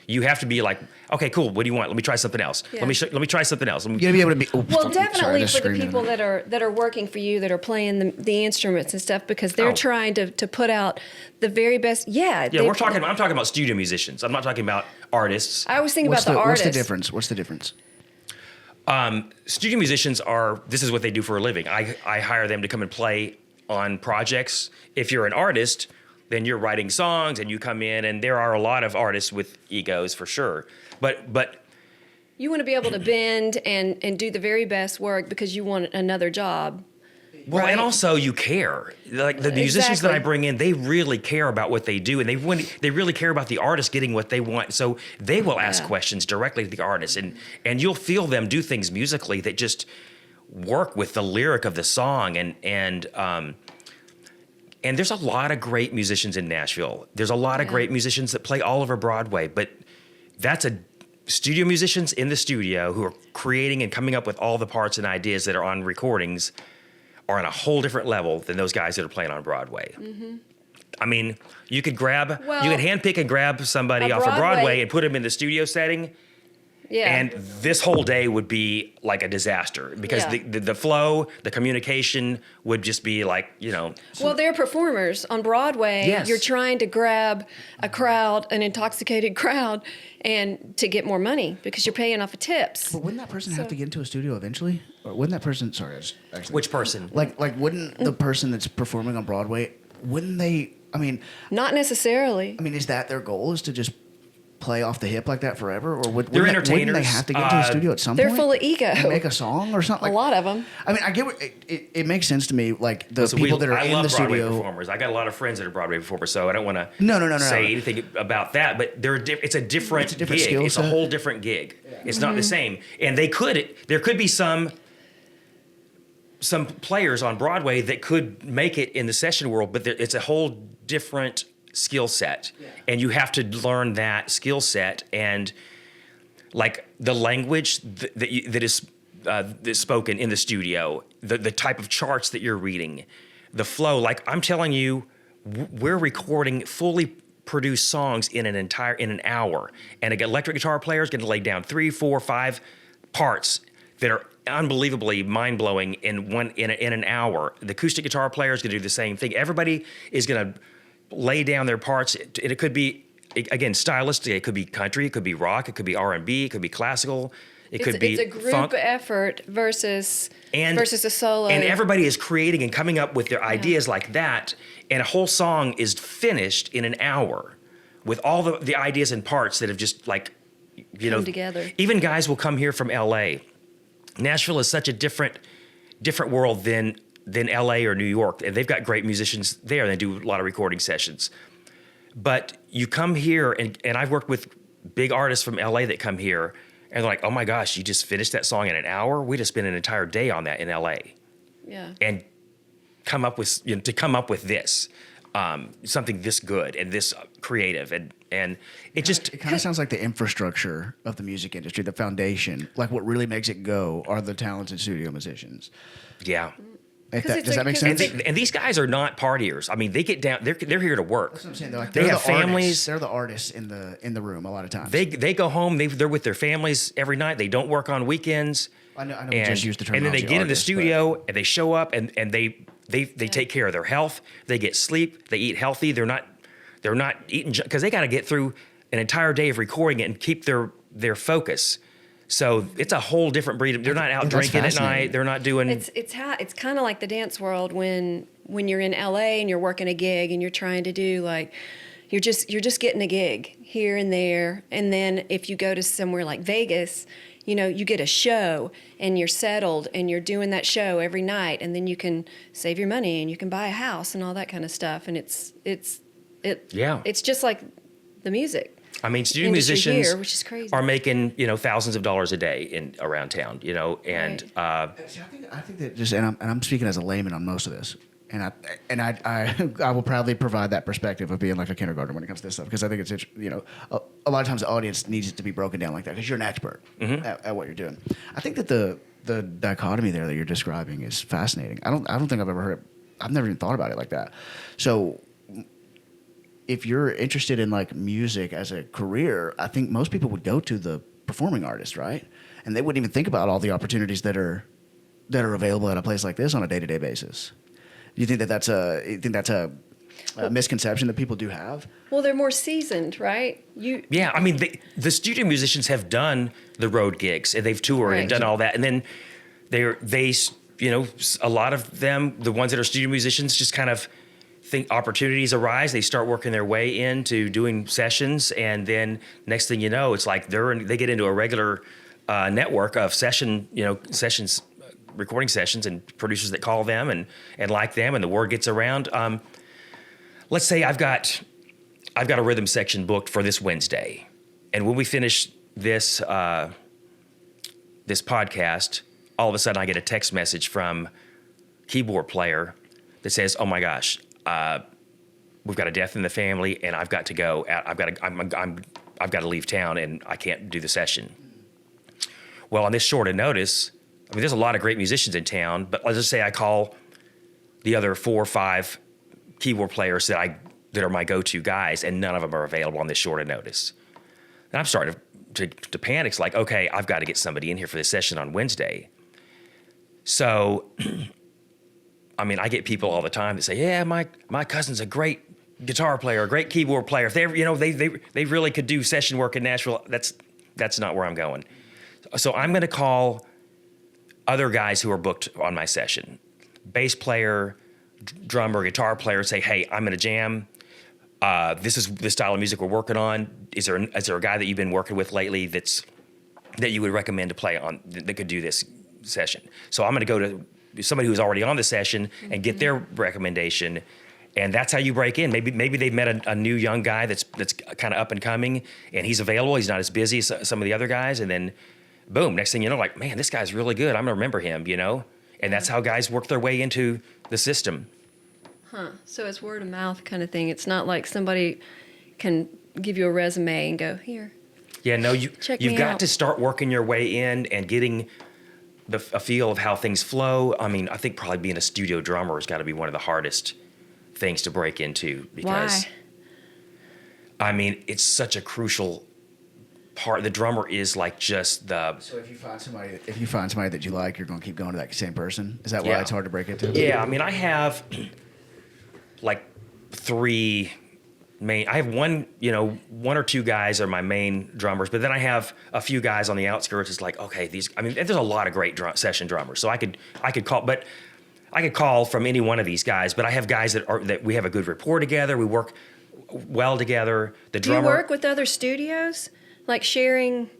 You have to be like, okay, cool. What do you want? Let me try something else. Yeah. Let me try something else. You gotta be able to be. Well, definitely for the people that are working for you, that are playing the instruments and stuff, because they're trying to put out the very best. Yeah. Yeah, I'm talking about studio musicians. I'm not talking about artists. I was thinking about the artists. What's the difference? Studio musicians this is what they do for a living. I hire them to come and play on projects. If you're an artist, then you're writing songs and you come in, and there are a lot of artists with egos for sure. But you want to be able to bend and do the very best work because you want another job. Well, right? And also you care. Like the musicians that I bring in, they really care about what they do, and they really care about the artist getting what they want. So they will ask questions directly to the artist, and you'll feel them do things musically that just work with the lyric of the song, and there's a lot of great musicians in Nashville. There's a lot of great musicians that play all over Broadway, but that's a studio musicians in the studio who are creating and coming up with all the parts and ideas that are on recordings are on a whole different level than those guys that are playing on Broadway. Mm-hmm. I mean, you could handpick and grab somebody off of Broadway and put them in the studio setting. Yeah. And this whole day would be like a disaster because the flow, the communication would just be like, Well, they're performers on Broadway. Yes. You're trying to grab a crowd, an intoxicated crowd, and to get more money because you're paying off of tips. But wouldn't that person have to get into a studio eventually? Or wouldn't that person, Which person? Like wouldn't the person that's performing on Broadway, wouldn't they, Not necessarily. Is that their goal, is to just play off the hip like that forever, or they're entertainers? Wouldn't they have to get into a studio at some they're point? They're full of ego. And make a song or something. A lot of them. I get what it makes sense to me. Like the people that are in the Broadway studio. Performers. I got a lot of friends that are Broadway performers, so I don't want to say anything about that. But it's a different gig. It's a whole different gig. Yeah. It's not the same. And there could be some players on Broadway that could make it in the session world, but it's a whole different skill set, and you have to learn that skill set, and like the language that is spoken in the studio, the type of charts that you're reading, the flow. Like I'm telling you, we're recording fully produced songs in an hour, and an electric guitar player is going to lay down 3, 4, 5 parts that are unbelievably mind-blowing in an hour. The acoustic guitar player is going to do the same thing. Everybody is going to lay down their parts. It could be, again, stylistic. It could be country. It could be rock. It could be R&B. It could be classical. It's a group effort versus a solo. And everybody is creating and coming up with their ideas like that. And a whole song is finished in an hour with all the ideas and parts that have just come together. Even guys will come here from L.A. Nashville is such a different world than L.A. or New York. And they've got great musicians there. They do a lot of recording sessions. But you come here, and I've worked with big artists from L.A. that come here, and they're like, oh my gosh, you just finished that song in an hour? We just spent an entire day on that in L.A. Yeah. And come up with this, something this good and this creative. And it kind of sounds like the infrastructure of the music industry, the foundation, like what really makes it go are the talented studio musicians. Yeah. Does that make sense? And these guys are not partiers. I mean, they get down. They're here to work. That's what I'm saying. They have families. They're the artists in the room a lot of times. They go home. They're with their families every night. They don't work on weekends. I know. We just used the term. And then they get in the studio and they show up and they take care of their health. They get sleep. They eat healthy. They're not eating because they got to get through an entire day of recording it and keep their focus. So it's a whole different breed. They're not out drinking at night. They're not doing. It's kind of like the dance world when you're in LA and you're working a gig and you're trying to do you're just getting a gig here and there, and then if you go to somewhere like Vegas, you get a show and you're settled and you're doing that show every night, and then you can save your money and you can buy a house and all that kind of stuff, and it's just like the music. I mean, studio musicians here, which is crazy, are making thousands of dollars a day around town, and right. I think that just and I'm speaking as a layman on most of this, and I will proudly provide that perspective of being like a kindergartner when it comes to this stuff, because I think it's a lot of times the audience needs it to be broken down like that because you're an expert at what you're doing. I think that the dichotomy there that you're describing is fascinating. I don't think I've ever heard it. I've never even thought about it like that. So if you're interested in music as a career, I think most people would go to the performing artist, right? And they wouldn't even think about all the opportunities that are available at a place like this on a day-to-day basis. Do you think that's a misconception that people do have? Well, they're more seasoned, right? Yeah, I mean, the studio musicians have done the road gigs and they've toured and done all that, and then they a lot of them, the ones that are studio musicians, just kind of think opportunities arise. They start working their way into doing sessions, and then next thing you know, it's like they get into a regular network of sessions, recording sessions, and producers that call them and like them, and the word gets around. Let's say I've got a rhythm section booked for this Wednesday, and when we finish this podcast, all of a sudden I get a text message from keyboard player that says, "Oh my gosh, we've got a death in the family, and I've got to go. I've got to leave town, and I can't do the session." Well, on this short of notice, I mean, there's a lot of great musicians in town, but let's just say I call the other 4 or 5 keyboard players that are my go-to guys, and none of them are available on this short of notice. And I'm starting to panic. It's like, okay, I've got to get somebody in here for this session on Wednesday. So, I mean, I get people all the time that say, "Yeah, my cousin's a great guitar player, a great keyboard player. If they really could do session work in Nashville." That's not where I'm going. So I'm going to call other guys who are booked on my session, bass player, drummer, guitar player, say, "Hey, I'm in a jam. This is the style of music we're working on. Is there a guy that you've been working with lately that you would recommend to play on that could do this session?" So I'm going to go to somebody who's already on the session and get their recommendation, and that's how you break in. Maybe they've met a new young guy that's kind of up and coming, and he's available. He's not as busy as some of the other guys, and then boom, next thing you know, like, man, this guy's really good. I'm going to remember him, And that's how guys work their way into the system. Huh. So it's word of mouth kind of thing. It's not like somebody can give you a resume and go, "Here." Yeah, no, you've got out. to start working your way in and getting a feel of how things flow. I mean, I think probably being a studio drummer has got to be one of the hardest things to break into because, Why? I mean, it's such a crucial part. The drummer is like just the... So if you find somebody that you like, you're going to keep going to that same person? Is that why Yeah. it's hard to break into? Yeah, I mean, I have like 3 main. I have one or 2 guys are my main drummers, but then I have a few guys on the outskirts. It's like, okay, there's a lot of great session drummers. So I could call from any one of these guys, but I have guys that we have a good rapport together. We work well together. The Do you drummer. work with other studios? Like sharing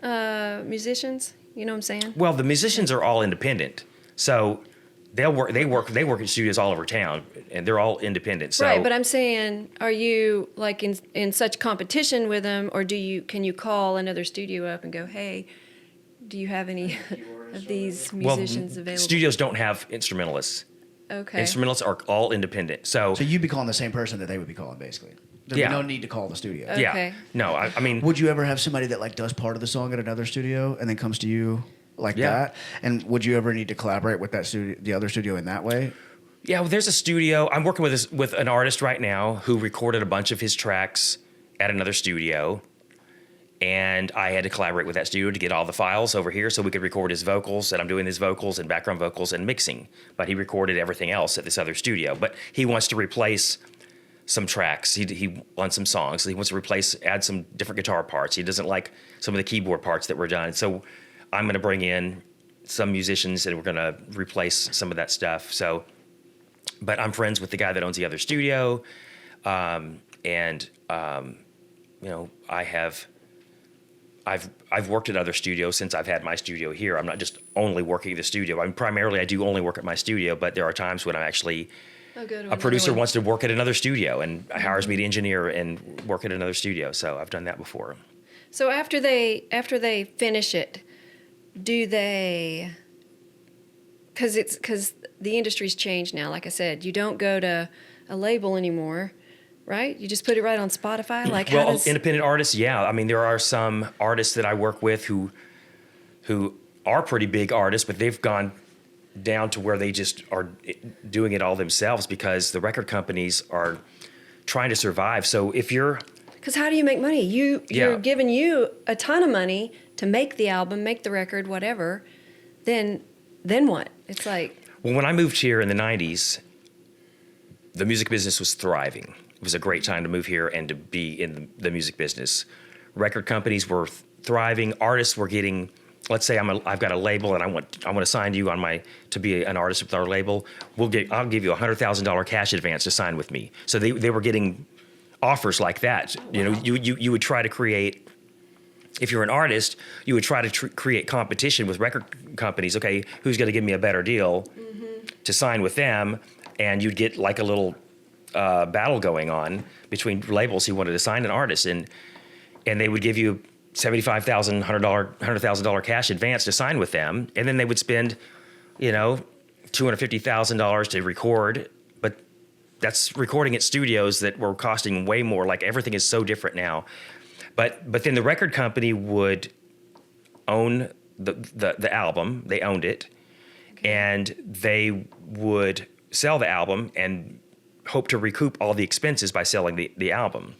musicians? You know what I'm saying? Well, the musicians are all independent, so they work in studios all over town, and they're all independent. So, Right, but I'm saying, are you like in such competition with them, or can you call another studio up and go, "Hey, do you have any of these musicians available?" Studios don't have instrumentalists. Okay. Instrumentalists are all independent. So you'd be calling the same person that they would be calling, basically. There'd Yeah. be no need to call the studio. Okay. yeah, no, I mean, Would you ever have somebody that like does part of the song at another studio and then comes to you like Yeah. that? And would you ever need to collaborate with that studio, the other studio, in that way? yeah. Well, there's a studio. I'm working with an artist right now who recorded a bunch of his tracks at another studio, and I had to collaborate with that studio to get all the files over here so we could record his vocals. And I'm doing his vocals and background vocals and mixing, but he recorded everything else at this other studio. But he wants to replace some tracks. He wants some songs. He wants to add some different guitar parts. He doesn't like some of the keyboard parts that were done. So I'm going to bring in some musicians and we're going to replace some of that stuff. So, but I'm friends with the guy that owns the other studio. I've worked at other studios since I've had my studio here. I'm not just only working at the studio. I do only work at my studio, but there are times when I'm actually a producer wants to work at another studio and hires me to engineer and work at another studio. So I've done that before. So after they finish it, do they? Because the industry's changed now. Like I said, you don't go to a label anymore, right? You just put it right on Spotify. Like, how Well, does independent artists, yeah. I mean, there are some artists that I work with who are pretty big artists, but they've gone down to where they just are doing it all themselves because the record companies are trying to survive. So if you're... Because how do you make money? You're Yeah. giving you a ton of money to make the album, make the record, whatever. Then what? It's like... Well, when I moved here in the 90s, the music business was thriving. It was a great time to move here and to be in the music business. Record companies were thriving. Artists were getting... Let's say I've got a label and I want to sign you to be an artist with our label. I'll give you $100,000 cash advance to sign with me. So they were getting offers like that. Wow. You know, you would try to create. If you're an artist, you would try to create competition with record companies. Okay, who's going to give me a better deal to sign with them? And you'd get like a little battle going on between labels who wanted to sign an artist, and they would give you $75,000, $100,000 cash advance to sign with them, and then they would spend, $250,000 to record. But that's recording at studios that were costing way more. Like everything is so different now. But then the record company would own the album. They owned it, and they would sell the album and hope to recoup all the expenses by selling the album.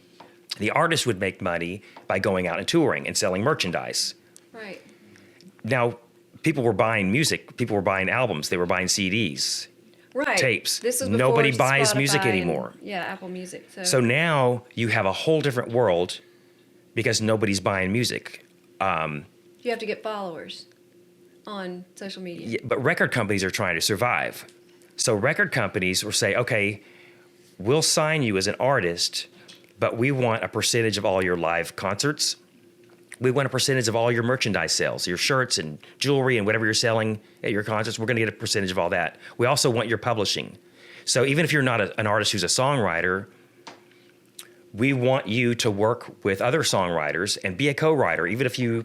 The artist would make money by going out and touring and selling merchandise. Right. Now, people were buying music. People were buying albums. They were buying CDs, Right. tapes. This was before Nobody buys music Spotify anymore. And, Apple Music. So now you have a whole different world because nobody's buying music. You have to get followers on social media. Yeah, but record companies are trying to survive. So record companies will say, okay, we'll sign you as an artist, but we want a percentage of all your live concerts. We want a percentage of all your merchandise sales, your shirts and jewelry and whatever you're selling at your concerts. We're going to get a percentage of all that. We also want your publishing. So even if you're not an artist who's a songwriter, we want you to work with other songwriters and be a co-writer, even if you're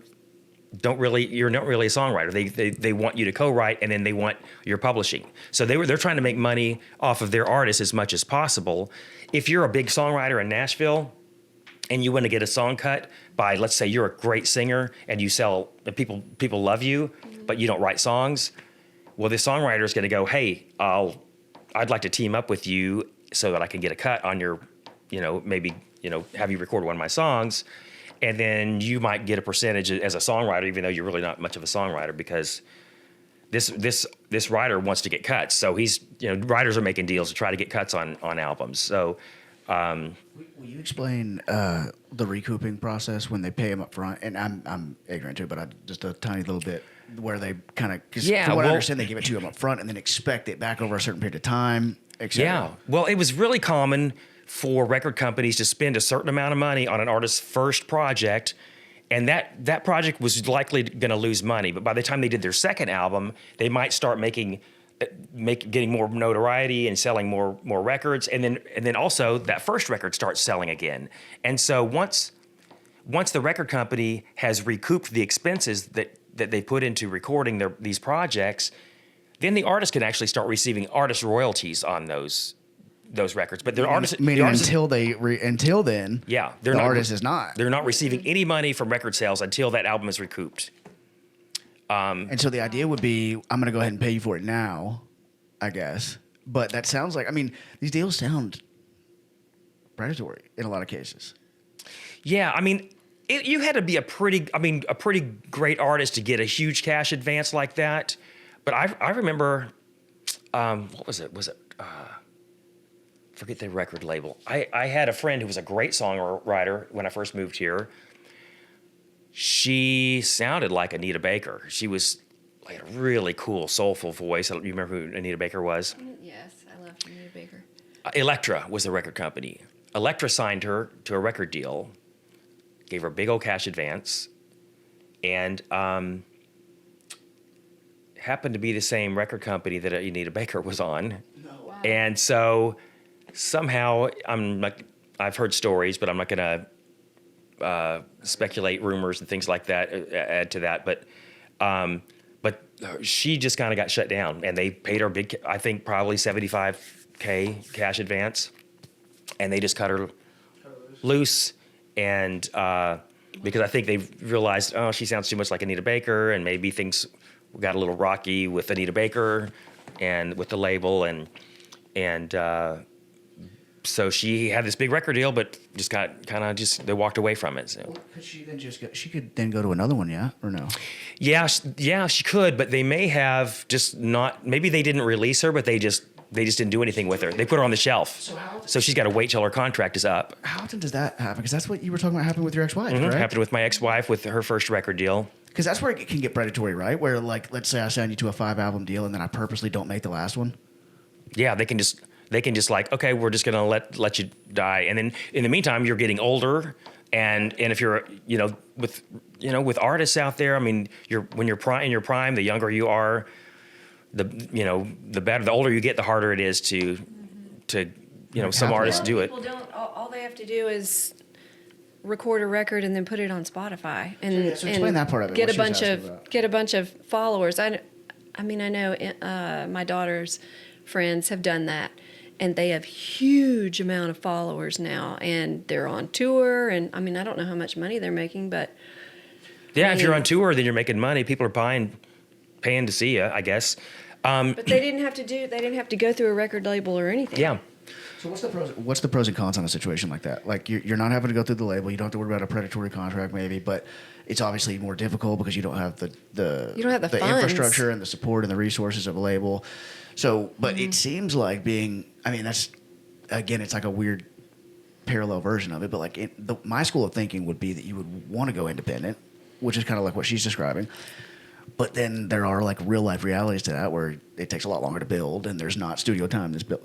not really a songwriter. They want you to co-write, and then they want your publishing. So they're trying to make money off of their artists as much as possible. If you're a big songwriter in Nashville and you want to get a song cut by, let's say you're a great singer and you sell, people love you, but you don't write songs, well, the songwriter is going to go, hey, I'd like to team up with you so that I can get a cut on your, maybe, have you record one of my songs. And then you might get a percentage as a songwriter, even though you're really not much of a songwriter, because this writer wants to get cuts. So he's, writers are making deals to try to get cuts on albums. So, will you explain the recouping process when they pay them up front? And I'm ignorant too, but just a tiny little bit where they kind of, because from what I understand, they give it to them up front and then expect it back over a certain period of time, etc. Yeah. Well, it was really common for record companies to spend a certain amount of money on an artist's first project, and that project was likely going to lose money. But by the time they did their second album, they might start getting more notoriety and selling more records, and then also that first record starts selling again. And so once the record company has recouped the expenses that they put into recording these projects, then the artist can actually start receiving artist royalties on those records. But the artist, until then, yeah, the artist is not. They're not receiving any money from record sales until that album is recouped. And so the idea would be, I'm going to go ahead and pay you for it now, I guess. But that sounds like, these deals sound predatory in a lot of cases. Yeah, you had to be a pretty great artist to get a huge cash advance like that. But I remember, what was it? Forget the record label. I had a friend who was a great songwriter when I first moved here. She sounded like Anita Baker. She was like a really cool, soulful voice. You remember who Anita Baker was? Yes, I love Anita Baker. Elektra was the record company. Elektra signed her to a record deal, gave her a big old cash advance, and happened to be the same record company that Anita Baker was on. No. Wow. And so somehow, I've heard stories, but I'm not going to speculate rumors and things like that, add to that. But she just kind of got shut down, and they paid her big, I think probably $75K cash advance, and they just cut her loose. And because I think they realized, she sounds too much like Anita Baker, and maybe things got a little rocky with Anita Baker and with the label, and so she had this big record deal, but just they walked away from it. So. Could she could then go to another one, yeah, or no? Yeah, she could, but they may have just not. Maybe they didn't release her, but they just didn't do anything with her. They put her on the shelf. So she's got to wait till her contract is up. How often does that happen? Because that's what you were talking about happened with your ex-wife, correct? Happened with my ex-wife with her first record deal. Because that's where it can get predatory, right? Where, like, let's say I sign you to a 5-album deal and then I purposely don't make the last one. Yeah, they can just like, okay, we're just gonna let you die, and then in the meantime you're getting older, and if you're with artists out there, when you're in your prime, the younger you are, the better, the older you get, the harder it is to some artists do it. People don't. All they have to do is record a record and then put it on Spotify and, so explain that part of it, get what a she was bunch asking of about. get a bunch of followers. I mean, I know my daughter's friends have done that, and they have huge amount of followers now, and they're on tour. And I mean, I don't know how much money they're making, but Yeah, if you're on tour, then you're making money. People are paying to see you, I guess. but they didn't have to go through a record label or anything. Yeah. So what's the pros and cons on a situation like that? Like you're not having to go through the label. You don't have to worry about a predatory contract, maybe, but it's obviously more difficult because you don't have the You don't have the funds. infrastructure and the support and the resources of a label. So, but it seems like that's again, it's like a weird parallel version of it. But like my school of thinking would be that you would want to go independent, which is kind of like what she's describing. But then there are like real life realities to that where it takes a lot longer to build, and there's not studio time that's built,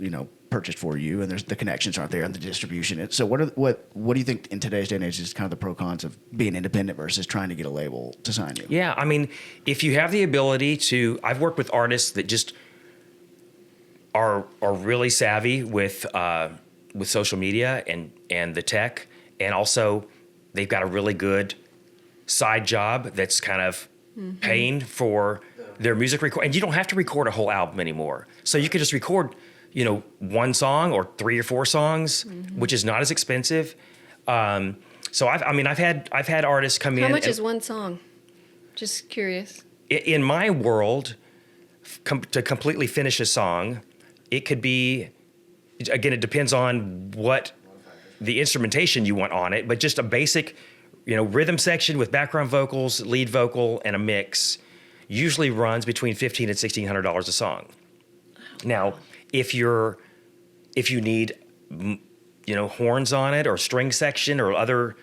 purchased for you, and there's the connections aren't there and the distribution. So what do you think in today's day and age is kind of the pro cons of being independent versus trying to get a label to sign you? Yeah, I mean, if you have the ability to, I've worked with artists that just are really savvy with social media and the tech, and also they've got a really good side job that's kind of paying for their music record, and you don't have to record a whole album anymore. So you could just record, one song or 3 or 4 songs, which is not as expensive. So I've had artists come in. How much is one song? Just curious. In my world, to completely finish a song, it could be, again, it depends on what the instrumentation you want on it, but just a basic, rhythm section with background vocals, lead vocal, and a mix usually runs between $1,500 and $1,600 a song. Now, if you need, horns on it or string section or other,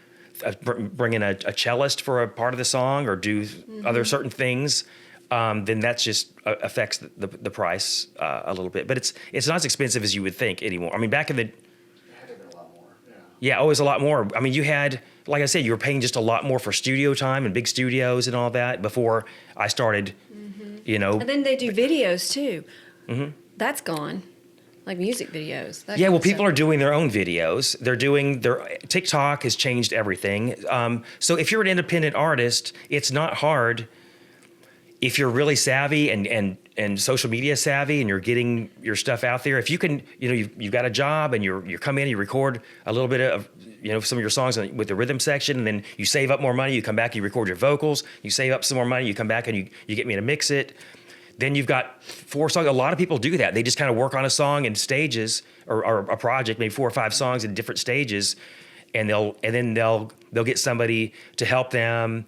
bring in a cellist for a part of the song or do other certain things, then that just affects the price a little bit. But it's not as expensive as you would think anymore. I mean, back in the always a lot more. I mean, you had, like I said, you were paying just a lot more for studio time and big studios and all that before I started, And then they do videos too. That's gone, like music videos. People are doing their own videos. TikTok has changed everything. So if you're an independent artist, it's not hard if you're really savvy and social media savvy and you're getting your stuff out there. If you can, you've got a job and you come in, you record a little bit of, some of your songs with the rhythm section, and then you save up more money, you come back, you record your vocals, you save up some more money, you come back and you get me to mix it. Then you've got 4 songs. A lot of people do that. They just kind of work on a song in stages or a project, maybe 4 or 5 songs in different stages, and then they'll get somebody to help them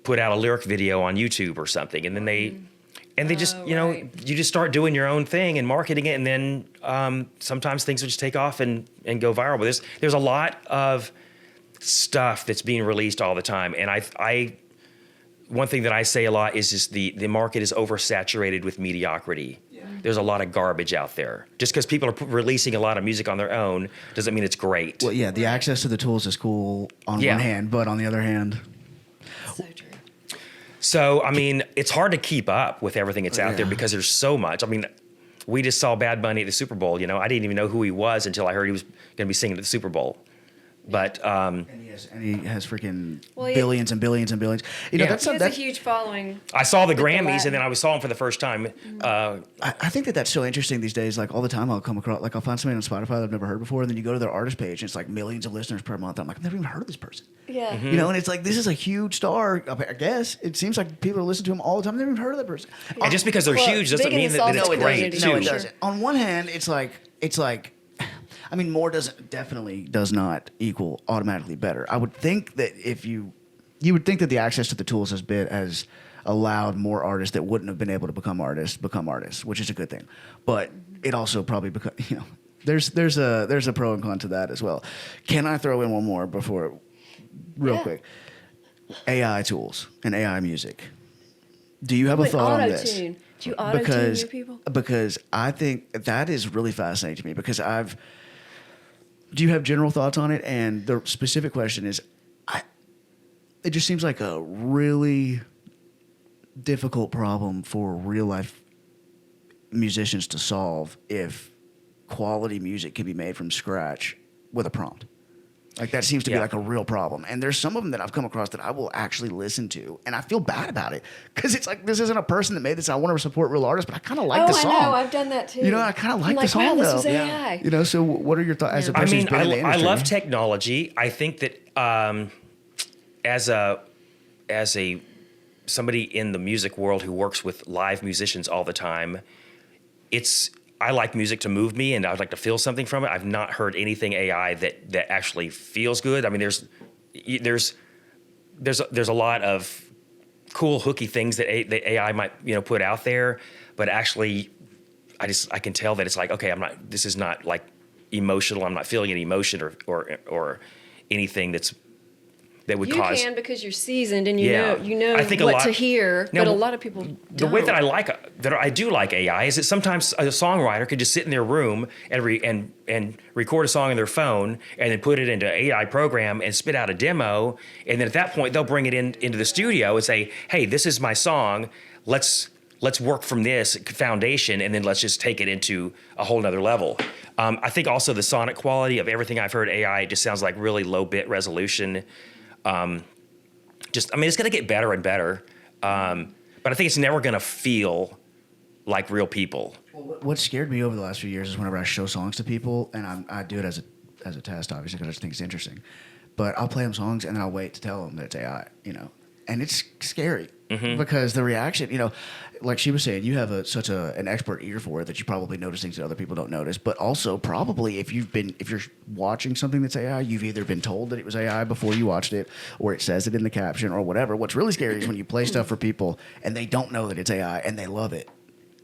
put out a lyric video on YouTube or something, and then they just you just start doing your own thing and marketing it, and then sometimes things will just take off and go viral. But there's a lot of stuff that's being released all the time, and I one thing that I say a lot is just the market is oversaturated with mediocrity. There's a lot of garbage out there. Just because people are releasing a lot of music on their own doesn't mean it's great. Well, yeah, the access to the tools is cool on one hand, but on the other hand, So true. So, I mean, it's hard to keep up with everything that's out there because there's so much. I mean, we just saw Bad Bunny at the Super Bowl. I didn't even know who he was until I heard he was going to be singing at the Super Bowl. But and he has freaking billions and billions and billions. He has a huge following. I saw the Grammys, and then I saw him for the first time. I think that's so interesting these days. Like all the time, I'll come across, like I'll find somebody on Spotify that I've never heard before, and then you go to their artist page, and it's like millions of listeners per month. I'm like, I've never even heard of this person. Yeah. And it's like, this is a huge star. I guess it seems like people are listening to him all the time. I've never even heard of that person. And just because they're huge doesn't mean that it's great. No, it doesn't. On one hand, it's like. I mean, more definitely does not equal automatically better. I would think that you would think that the access to the tools has allowed more artists that wouldn't have been able to become artists, which is a good thing. But it also probably there's a pro and con to that as well. Can I throw in one more before, real quick? AI tools and AI music. Do you have a thought on this? Do you auto-tune your people? Because I think that is really fascinating to me because do you have general thoughts on it? And the specific question is, it just seems like a really difficult problem for real life musicians to solve if quality music can be made from scratch with a prompt. Like that seems to be Yeah. like a real problem. And there's some of them that I've come across that I will actually listen to, and I feel bad about it because it's like this isn't a person that made this. I want to support real artists, but I kind of like the song. I know. I've done that too. You know, I kind of I'm like the song wow, though. this was AI. You know, so what are your thoughts as a I person mean, who's been in the I industry? love technology. I think that as a somebody in the music world who works with live musicians all the time, I like music to move me, and I'd like to feel something from it. I've not heard anything AI that actually feels good. I mean, there's a lot of cool hooky things that AI might put out there, but actually, I can tell that it's like, okay, this is not like emotional. I'm not feeling any emotion or anything that would cause. You can because you're seasoned and you Yeah. know I think what to hear, Now, but a lot of people don't. The way that I do like AI is that sometimes a songwriter could just sit in their room and record a song on their phone and then put it into an AI program and spit out a demo, and then at that point they'll bring it into the studio and say, "Hey, this is my song. Let's work from this foundation, and then let's just take it into a whole nother level." I think also the sonic quality of everything I've heard AI just sounds like really low bit resolution. It's going to get better and better, but I think it's never going to feel like real people. What scared me over the last few years is whenever I show songs to people, and I do it as a test, obviously, because I just think it's interesting. But I'll play them songs, and then I'll wait to tell them that it's AI, and it's scary because the reaction, like she was saying, you have such an expert ear for it that you probably notice things that other people don't notice. But also, probably if you're watching something that's AI, you've either been told that it was AI before you watched it, or it says it in the caption, or whatever. What's really scary is when you play stuff for people and they don't know that it's AI and they love it.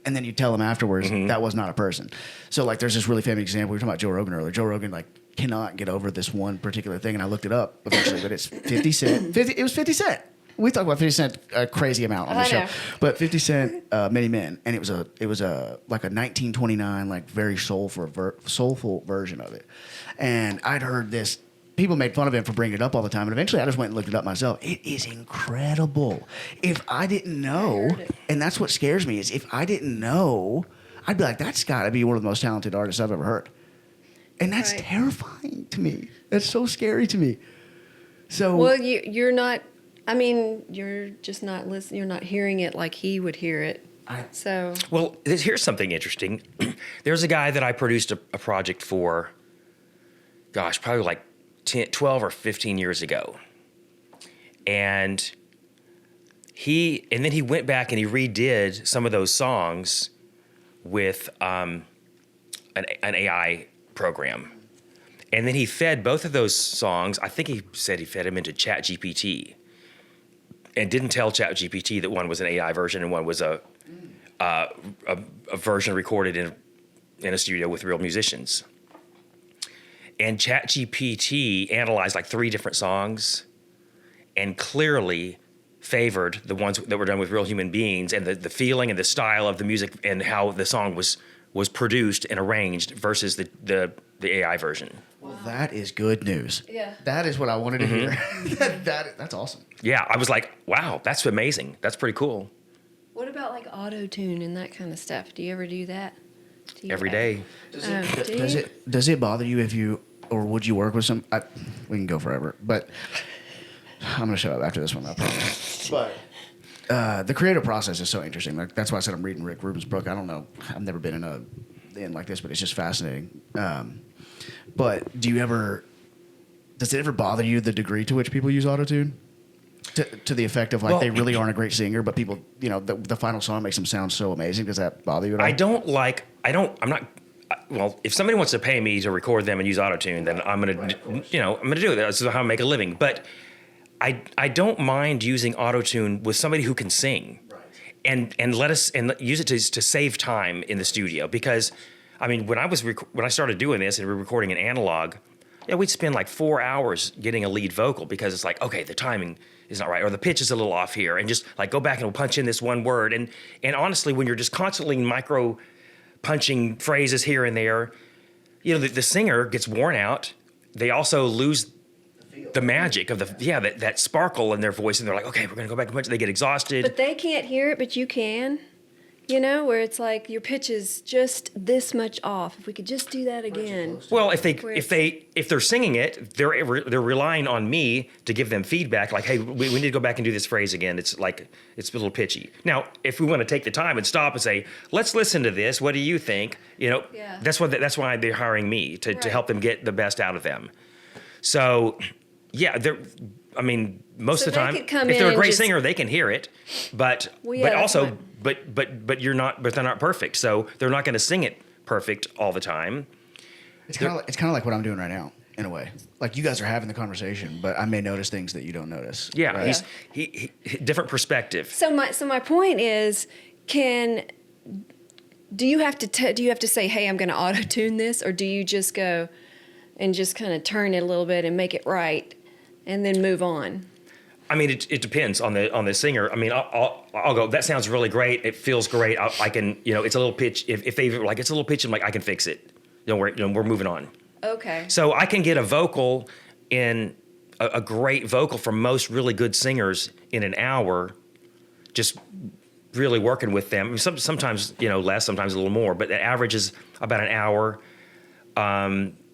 And then you tell them afterwards that was not a person. So like, there's this really famous example. We were talking about Joe Rogan earlier. Joe Rogan cannot get over this one particular thing, and I looked it up eventually, but it's 50 Cent. It was 50 Cent. We talk about 50 Cent a crazy amount on the show, but 50 Cent, Many Men, and it was a like a 1929 very soulful version of it. And I'd heard this. People made fun of him for bringing it up all the time, and eventually I just went and looked it up myself. It is incredible. If I didn't know, and that's what scares me, is if I didn't know, I'd be like, that's got to be one of the most talented artists I've ever heard. And that's terrifying to me. That's so scary to me. So well, you're not. I mean, you're just not listening. You're not hearing it like he would hear it. Well, here's something interesting. There's a guy that I produced a project for, gosh, probably like 12 or 15 years ago. And then he went back and he redid some of those songs with an AI program. And then he fed both of those songs, I think he said he fed them into ChatGPT, and didn't tell ChatGPT that one was an AI version and one was a version recorded in a studio with real musicians. And ChatGPT analyzed like 3 different songs and clearly favored the ones that were done with real human beings, and the feeling and the style of the music and how the song was produced and arranged versus the AI version. Well, that is good news. Yeah. That is what I wanted to hear. That's awesome. Yeah, I was like, wow, that's amazing. That's pretty cool. What about like auto tune and that kind of stuff? Do you ever do that? Every day. Does it bother you or would you work with some? We can go forever, but I'm gonna shut up after this one, I promise. But the creative process is so interesting. Like that's why I said I'm reading Rick Rubin's book. I don't know. I've never been in a like this, but it's just fascinating. But does it ever bother you the degree to which people use autotune? To the effect of they really aren't a great singer, but people, the final song makes them sound so amazing. Does that bother you at all? Well, if somebody wants to pay me to record them and use autotune, then I'm going to, I'm going to do it. That's how I make a living. But I don't mind using autotune with somebody who can sing, and use it to save time in the studio. Because, I mean, when I started doing this and we were recording an analog, we'd spend like 4 hours getting a lead vocal because it's like, okay, the timing is not right, or the pitch is a little off here, and just like go back and we'll punch in this one word. And honestly, when you're just constantly micro punching phrases here and there, the singer gets worn out. They also lose the magic of that sparkle in their voice, and they're like, okay, we're gonna go back and punch. They get exhausted. But they can't hear it, but you can. You know, where it's like your pitch is just this much off. If we could just do that again. Well, if they're singing it, they're relying on me to give them feedback. Like, hey, we need to go back and do this phrase again. It's like it's a little pitchy. Now, if we want to take the time and stop and say, let's listen to this. What do you think? You know, Yeah. that's why they're hiring me to Right. help them get the best out of them. So, yeah, most So of the they time, could come if in they're a and great just- singer, they can hear it. But Well, yeah, but that's also what- but they're not perfect. So they're not going to sing it perfect all the time. It's kind of like what I'm doing right now, in a way. Like you guys are having the conversation, but I may notice things that you don't notice. Yeah, right? he different perspective. So my point is, do you have to say, hey, I'm going to auto tune this, or do you just go and just kind of turn it a little bit and make it right, and then move on? I mean, it depends on the singer. I mean, I'll go. That sounds really great. It feels great. I can, it's a little pitch. If they like, it's a little pitch. I'm like, I can fix it. We're moving on. Okay. So I can get a vocal in a great vocal from most really good singers in an hour, just really working with them. I mean, sometimes less, sometimes a little more, but the average is about an hour.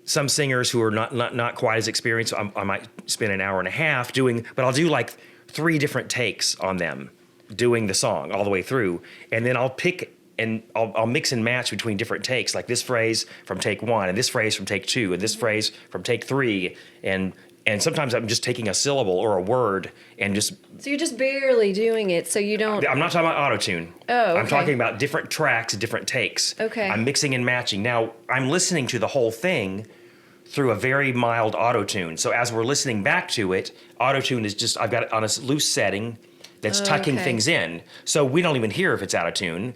Some singers who are not quite as experienced, I might spend an hour and a half doing, but I'll do like 3 different takes on them doing the song all the way through. And then I'll pick and I'll mix and match between different takes, like this phrase from take 1 and this phrase from take 2 and this phrase from take 3. And sometimes I'm just taking a syllable or a word and just. So you're just barely doing it, so you don't. I'm not talking about auto-tune. Oh, I'm okay. talking about different tracks, different takes. Okay. I'm mixing and matching. Now, I'm listening to the whole thing through a very mild auto-tune. So as we're listening back to it, auto-tune is just, I've got it on a loose setting that's tucking Okay. things in. So we don't even hear if it's out of tune.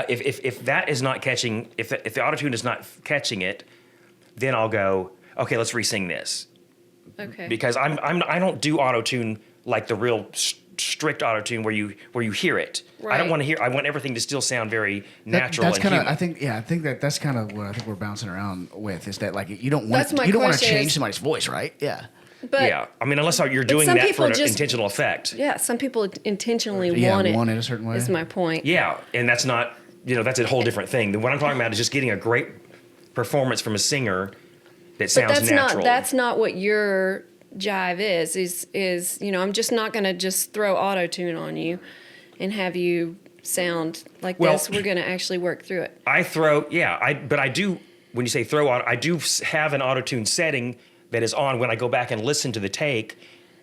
If that is not catching, if the auto-tune is not catching it, then I'll go, okay, let's re-sing this. Okay. Because I don't do auto-tune like the real strict auto-tune where you hear it. I don't Right. want to hear. I want everything to still sound very natural That's and kind of. human. I think that's kind of what I think we're bouncing around with is that like you don't That's want my you don't want to question change is- somebody's voice, right? Yeah. But Yeah, I mean, unless you're doing some that people for an just- intentional effect. yeah, some people intentionally Yeah, want it. a certain way. Is my point. Yeah, and that's not, that's a whole different thing. What I'm talking about is just getting a great performance from a singer that But sounds that's natural. that's not what your jive is I'm just not going to just throw auto tune on you and have you sound like Well- this. We're going to actually work through it. But I do, when you say throw auto, I do have an auto-tune setting that is on when I go back and listen to the take,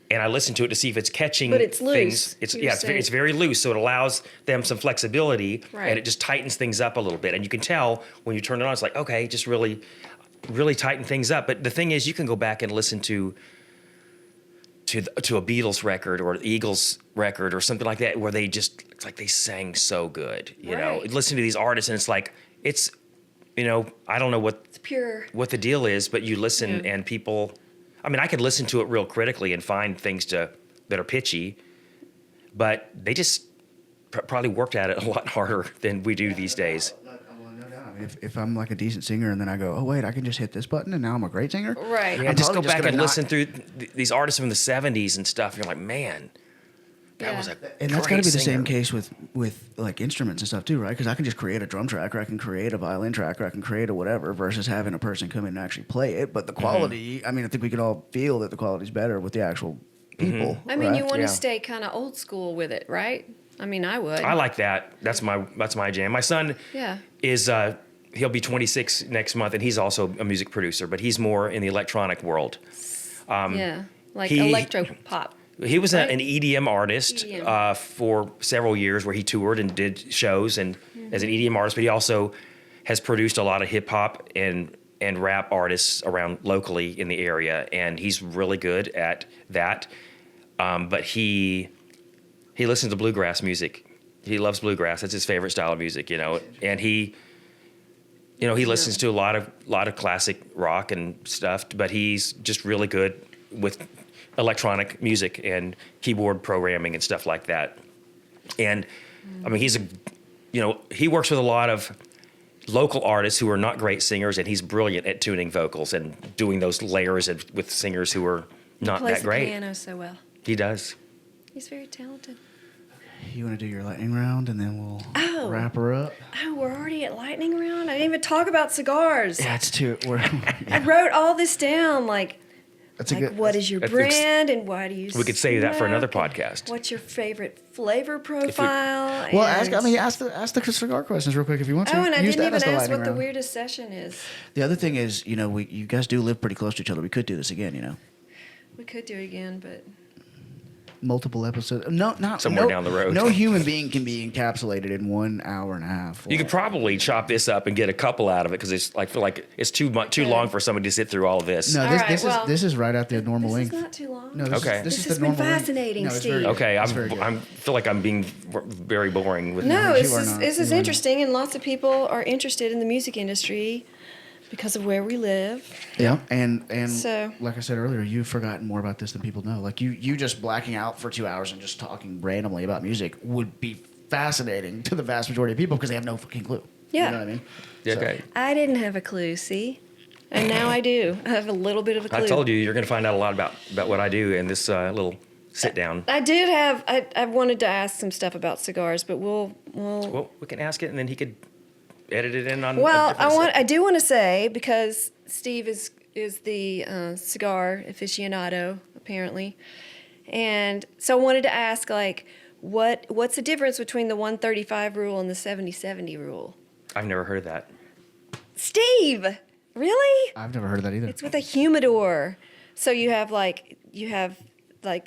and I listen to it to see if it's catching But it's loose, things. you're saying. It's very loose, so it allows them some flexibility, Right. and it just tightens things up a little bit. And you can tell when you turn it on, it's like, okay, just really, really tighten things up. But the thing is, you can go back and listen to a Beatles record or Eagles record or something like that, where it's like they sang so good, Right. Listen to these artists, and it's like, I don't know It's pure. what the deal is, but you listen Yeah. and people, I mean, I could listen to it real critically and find things that are pitchy, but they just probably worked at it a lot harder than we do these days. No doubt. I mean, if I'm like a decent singer and then I go, oh wait, I can just hit this button and now I'm a great singer. Right. Yeah, I'm just go probably back gonna and not- listen through these artists from the 70s and stuff. And you're like, man, that Yeah. was a And that's got to be the same case with like instruments and stuff too, right? Because I can just create a drum track, or I can create a violin track, or I can create a whatever, versus having a person come in and actually play it. But the quality, I mean, I think we can all feel that the quality's better with the actual people. I mean, you right? want to Yeah. stay kind of old school with it, right? I mean, I would. I like that. That's my jam. My son Yeah. is he'll be 26 next month, and he's also a music producer, but he's more in the electronic world. Yeah. Like he- electro pop. He was Right. an EDM artist EDM. For several years, where he toured and did shows and as an EDM artist. But he also has produced a lot of hip hop and rap artists around locally in the area, and he's really good at that. But he listens to bluegrass music. He loves bluegrass. That's his favorite style of music, And he listens to a lot of classic rock and stuff. But he's just really good with electronic music and keyboard programming and stuff like that. And I mean, he works with a lot of local artists who are not great singers, and he's brilliant at tuning vocals and doing those layers with singers who are not Plays that great. the piano so well. He does. He's very talented. You want to do your lightning round, and then we'll Oh. wrap her up? Oh, we're already at lightning round? I didn't even talk about cigars. Yeah, it's too. We're, I yeah, wrote all this down, that's a like good. what is your that's- brand and why do you We could save that for another smoke, and podcast. What's your favorite flavor profile? Well, and- ask the cigar questions real quick if you want to. Oh, and I Use didn't that as even the ask lightning what the round. weirdest session is. The other thing is, you guys do live pretty close to each other. We could do this again, We could do it again, but multiple episodes. No, not Somewhere no- down the road. No human being can be encapsulated in 1 hour and a half. You could probably chop this up and get a couple out of it because it's like feel like it's too long for somebody to sit through all of this. No, All this, right, this well, is this is right at the normal this is length. not too long. No, this Okay. is, this, This is has the been normal length. fascinating, No, it's Steve. very good. Okay, It's very good. I feel like I'm being very boring with No, You this are is not. this is You are not. interesting, and lots of people are interested in the music industry because of where we live. Yeah, and So- like I said earlier, you've forgotten more about this than people know. Like you just blacking out for 2 hours and just talking randomly about music would be fascinating to the vast majority of people because they have no fucking clue. Yeah. You know what I mean? Yeah, So- okay. I didn't have a clue, see? And now I do. I have a little bit of a clue. I told you you're going to find out a lot about what I do in this little sit down. I did have. I wanted to ask some stuff about cigars, but we'll. Well, we can ask it and then he could edit it in on. a Well, different set. I do want to say because Steve is the cigar aficionado apparently, and so I wanted to ask what's the difference between the 135 rule and the 70/70 rule? I've never heard of that. Steve, really? I've never heard of that either. It's with a humidor. So you have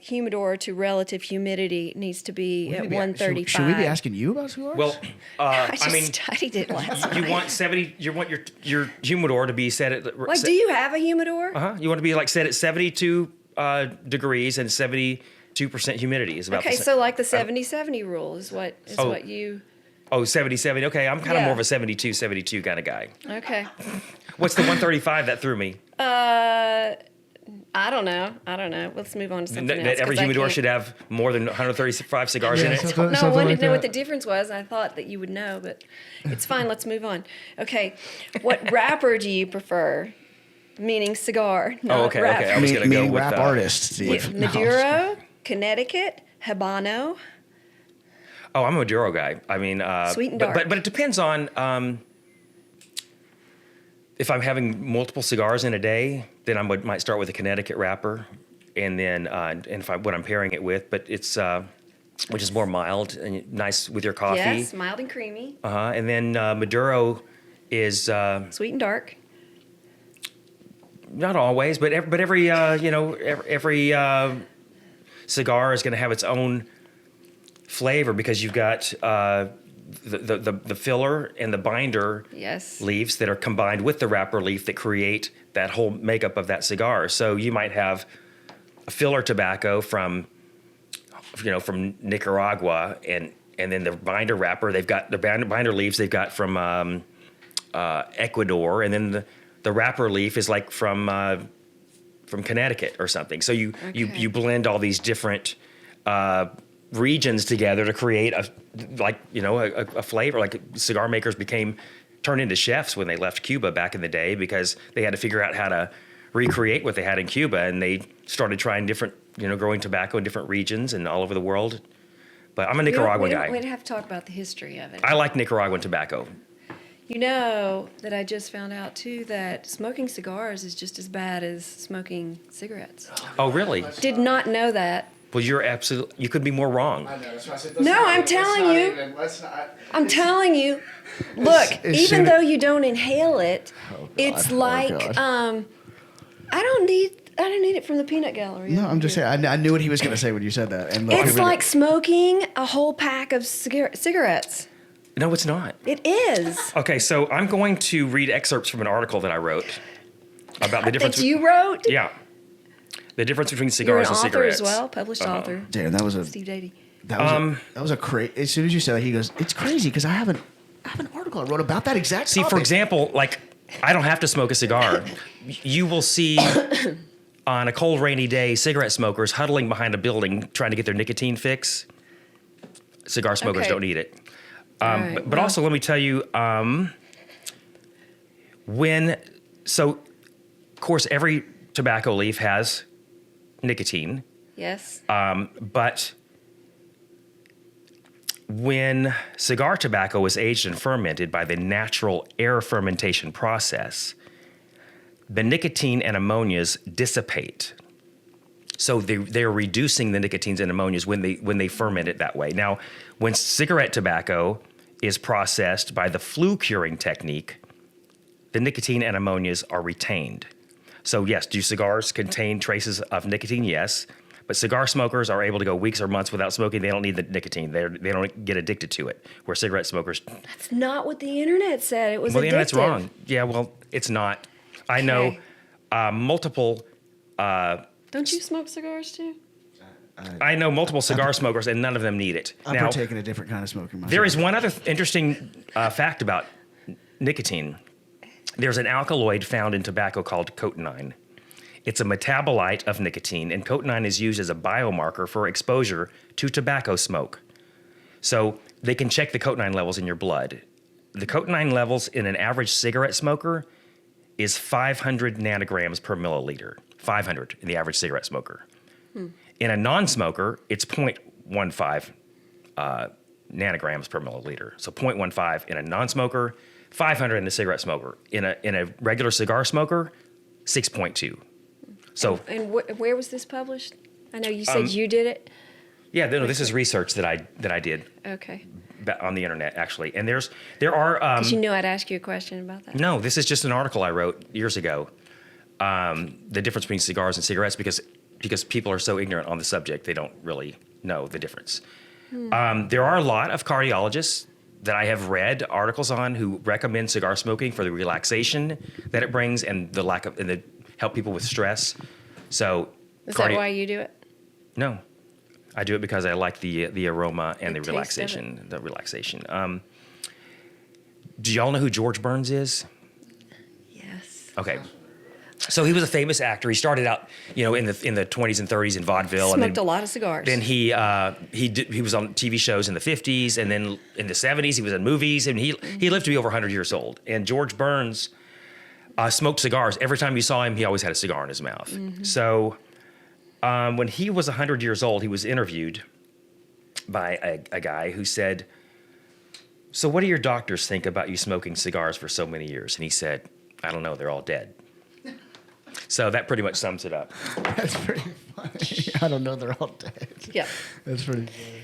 humidor to relative humidity needs to be We at need to be- 135. Should we be asking you about cigars? Well, I just I mean, studied it last night. you want 70. You want your humidor to be set at. Do you have a humidor? You want to be set at 72 degrees and 72% humidity is about. Okay, the same. so like the 70/70 rule is what Oh. what you. Oh, 70/70. Okay, I'm kind of Yeah. more of a 72 kind of guy. Okay. What's the 135 that threw me? I don't know. Let's move on to something else. That every 'cause I humidor can't- should have more than 135 cigars in Yeah, it. so- No, I something wanted like to know what that. the difference was. I thought that you would know, but it's fine. Let's move on. Okay. What wrapper do you prefer? Meaning cigar, not okay, wrapper. okay. I was gonna go meaning with, rap artists. Steve. Maduro, Connecticut, Habano. Oh, I'm a Maduro guy. I mean, Sweet and but dark. it depends on if I'm having multiple cigars in a day, then might start with a Connecticut wrapper, and then and if what I'm pairing it with, but it's which is more mild and nice with your coffee. Yes, mild and creamy, And then Maduro is sweet and dark. not always, but every cigar is going to have its own flavor because you've got the filler and the binder Yes. leaves that are combined with the wrapper leaf that create that whole makeup of that cigar. So you might have a filler tobacco from Nicaragua, and then the binder wrapper they've got the binder leaves they've got from Ecuador, and then the wrapper leaf is like from Connecticut or something. So you Okay. blend all these different regions together to create a flavor. Like cigar makers turned into chefs when they left Cuba back in the day because they had to figure out how to recreate what they had in Cuba, and they started trying different, growing tobacco in different regions and all over the world. But I'm a Nicaraguan guy. We'd have to talk about the history of it. I like Nicaraguan tobacco. You know that I just found out too that smoking cigars is just as bad as smoking cigarettes. Oh, really? Did not know that. Well, you could be more wrong. I know, that's why I said, No, I'm telling you. I'm telling you. Look, as even soon- though you don't inhale it, it's Oh, like God. I don't need it from the peanut gallery. No, over I'm just here. saying. I knew what he was going to say when you said that. And look, It's it really- like smoking a whole pack of cigarettes. No, it's not. It is. Okay, so I'm going to read excerpts from an article that I wrote about the difference. That you wrote? Yeah, the difference between You're an cigars and author cigarettes. as well, published author. Damn, that was a Steve Dady. that was a crazy. As soon as you said that, he goes, "It's crazy because I have an article I wrote about that exact." See, for topic." example, like I don't have to smoke a cigar. You will see on a cold, rainy day cigarette smokers huddling behind a building trying to get their nicotine fix. Cigar smokers Okay. don't need it. All right, But well- also, let me tell you, of course, every tobacco leaf has nicotine, Yes. but when cigar tobacco is aged and fermented by the natural air fermentation process, the nicotine and ammonias dissipate. So they're reducing the nicotines and ammonias when they ferment it that way. Now, when cigarette tobacco is processed by the flue curing technique, the nicotine and ammonias are retained. So yes, do cigars contain traces of nicotine? Yes. But cigar smokers are able to go weeks or months without smoking. They don't need the nicotine. They don't get addicted to it. Where cigarette smokers... That's not what the internet said. It was Well, addictive. the internet's wrong. Yeah, well, it's not. I know multiple... Don't you smoke cigars too? I know multiple cigar smokers, and none of them need it. I'm Now, partaking a different kind of smoking myself. there is one other interesting fact about nicotine. There's an alkaloid found in tobacco called cotinine. It's a metabolite of nicotine, and cotinine is used as a biomarker for exposure to tobacco smoke. So they can check the cotinine levels in your blood. The cotinine levels in an average cigarette smoker is 500 nanograms per milliliter. 500 in the average cigarette smoker. In a non-smoker, it's 0.15 nanograms per milliliter. So 0.15 in a non-smoker, 500 in a cigarette smoker. In a regular cigar smoker, 6.2. So And where was this published? I know you said you did it. yeah, no, this is research that I did Okay. on the internet actually. And there are Because you knew I'd ask you a question about that. no, this is just an article I wrote years ago. The difference between cigars and cigarettes because people are so ignorant on the subject, they don't really know the difference. There are a lot of cardiologists that I have read articles on who recommend cigar smoking for the relaxation that it brings and the help people with stress. So Is that why you do it? No, I do it because I like the aroma and The the taste of relaxation. The relaxation. Do y'all know who George Burns is? Yes. Okay. So he was a famous actor. He started out, in the 20s and 30s in vaudeville, Smoked and then, a lot of cigars. then he was on TV shows in the 50s, and then in the 70s he was in movies, and he lived to be over 100 years old. And George Burns smoked cigars. Every time you saw him, he always had a cigar in his mouth. So when he was 100 years old, he was interviewed by a guy who said, "So what do your doctors think about you smoking cigars for so many years?" And he said, "I don't know. They're all dead." So that pretty much sums it up. That's pretty funny. I don't know. They're all dead. Yeah. That's pretty funny.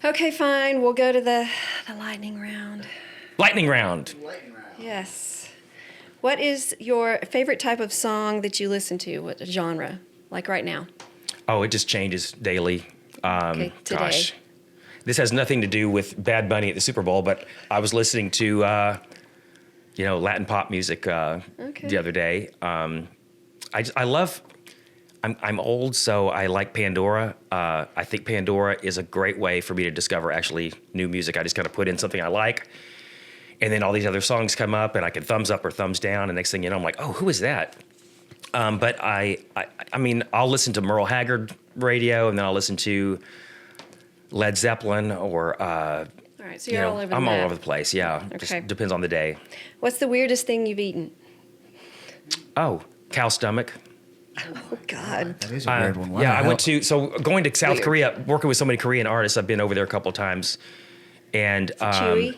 Okay, fine. We'll go to the lightning round. Lightning round. Yes. What is your favorite type of song that you listen to? What genre? Like right now? Oh, it just changes daily. Okay, today. Gosh. This has nothing to do with Bad Bunny at the Super Bowl, but I was listening to, Latin pop music the other day. I'm old, so I like Pandora. I think Pandora is a great way for me to discover actually new music. I just kind of put in something I like, and then all these other songs come up, and I can thumbs up or thumbs down, and next thing you know, I'm like, oh, who is that? But I mean, I'll listen to Merle Haggard radio, and then I'll listen to Led Zeppelin or, All right, so you're all over the I'm map. all over the place, yeah. Okay. Just depends on the day. What's the weirdest thing you've eaten? Oh, cow stomach. Oh, God. That is a weird one. Wow. Yeah, I went to going to South Weird. Korea, working with so many Korean artists. I've been over there a couple of times, and Chewy?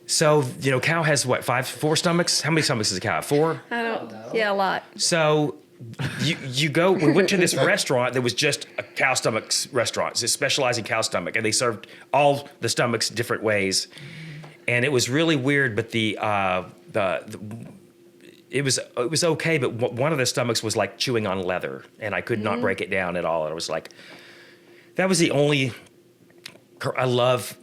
so cow has what, 4 stomachs? How many stomachs does a cow have? 4? I don't. Yeah, a lot. So you go. We went to this restaurant that was just a cow stomachs restaurant. It's specialized in cow stomach, and they served all the stomachs different ways, and it was really weird. But it was okay, but one of the stomachs was like chewing on leather, and I could not break it down at all. And I was like, that was the only. I love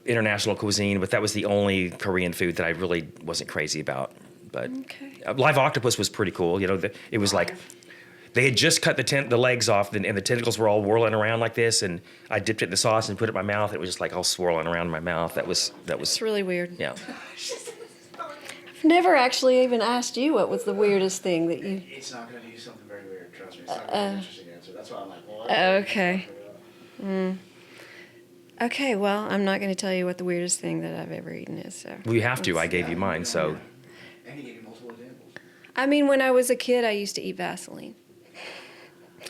international cuisine, but that was the only Korean food that I really wasn't crazy about. But live octopus was pretty cool. It was like they had just cut the legs off, and the tentacles were all whirling around like this, and I dipped it in the sauce and put it in my mouth. It was just like all swirling around in my mouth. That was. It's really weird. Yeah. I've never actually even asked you what was the weirdest thing that you. It's not going to be something very weird. Trust me. It's not going to be an interesting answer. That's why I'm like, well, Okay. Okay, well, I'm not going to tell you what the weirdest thing that I've ever eaten is. So. We have to. I gave you mine, so. And he gave you multiple examples. I mean, when I was a kid, I used to eat Vaseline.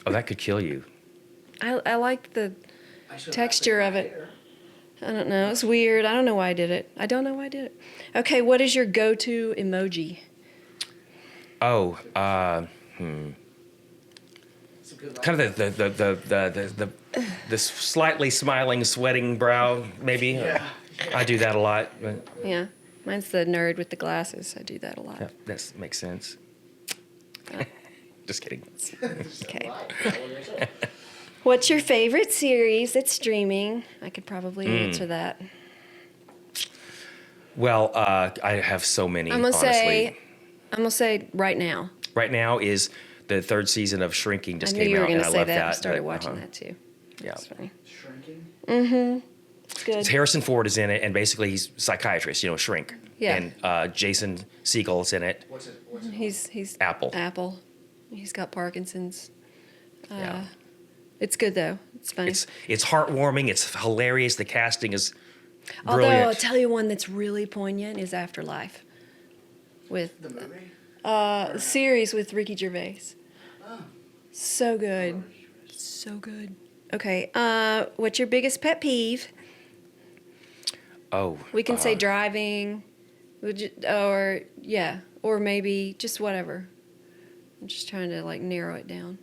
Oh, that could kill you. I liked the texture of it. I don't know. It's weird. I don't know why I did it. I don't know why I did it. Okay, what is your go-to emoji? Oh, kind of the slightly smiling, sweating brow, maybe. Yeah. I do that a lot. But Yeah, mine's the nerd with the glasses. I do that a lot. yeah, that makes sense. Just kidding. Okay. What's your favorite series that's streaming? I could probably answer that. Well, I have so many. I'm honestly, gonna say right now. right now is the third season of Shrinking just I knew came you were out, and gonna I say love that. that. I started but, watching that too. Yeah. That's funny. Shrinking. It's good. Harrison Ford is in it, and basically he's a psychiatrist, Shrink. Yeah. And Jason Segel's in it. What's it? He's Apple. Apple. He's got Parkinson's. Yeah. It's good though. It's funny. It's heartwarming. It's hilarious. The casting is Although I'll brilliant. tell you one that's really poignant is Afterlife, with The movie? series with Ricky Gervais. Oh. So good, so good. Okay, what's your biggest pet peeve? Oh, We can say driving, or maybe just whatever. I'm just trying to like narrow it down.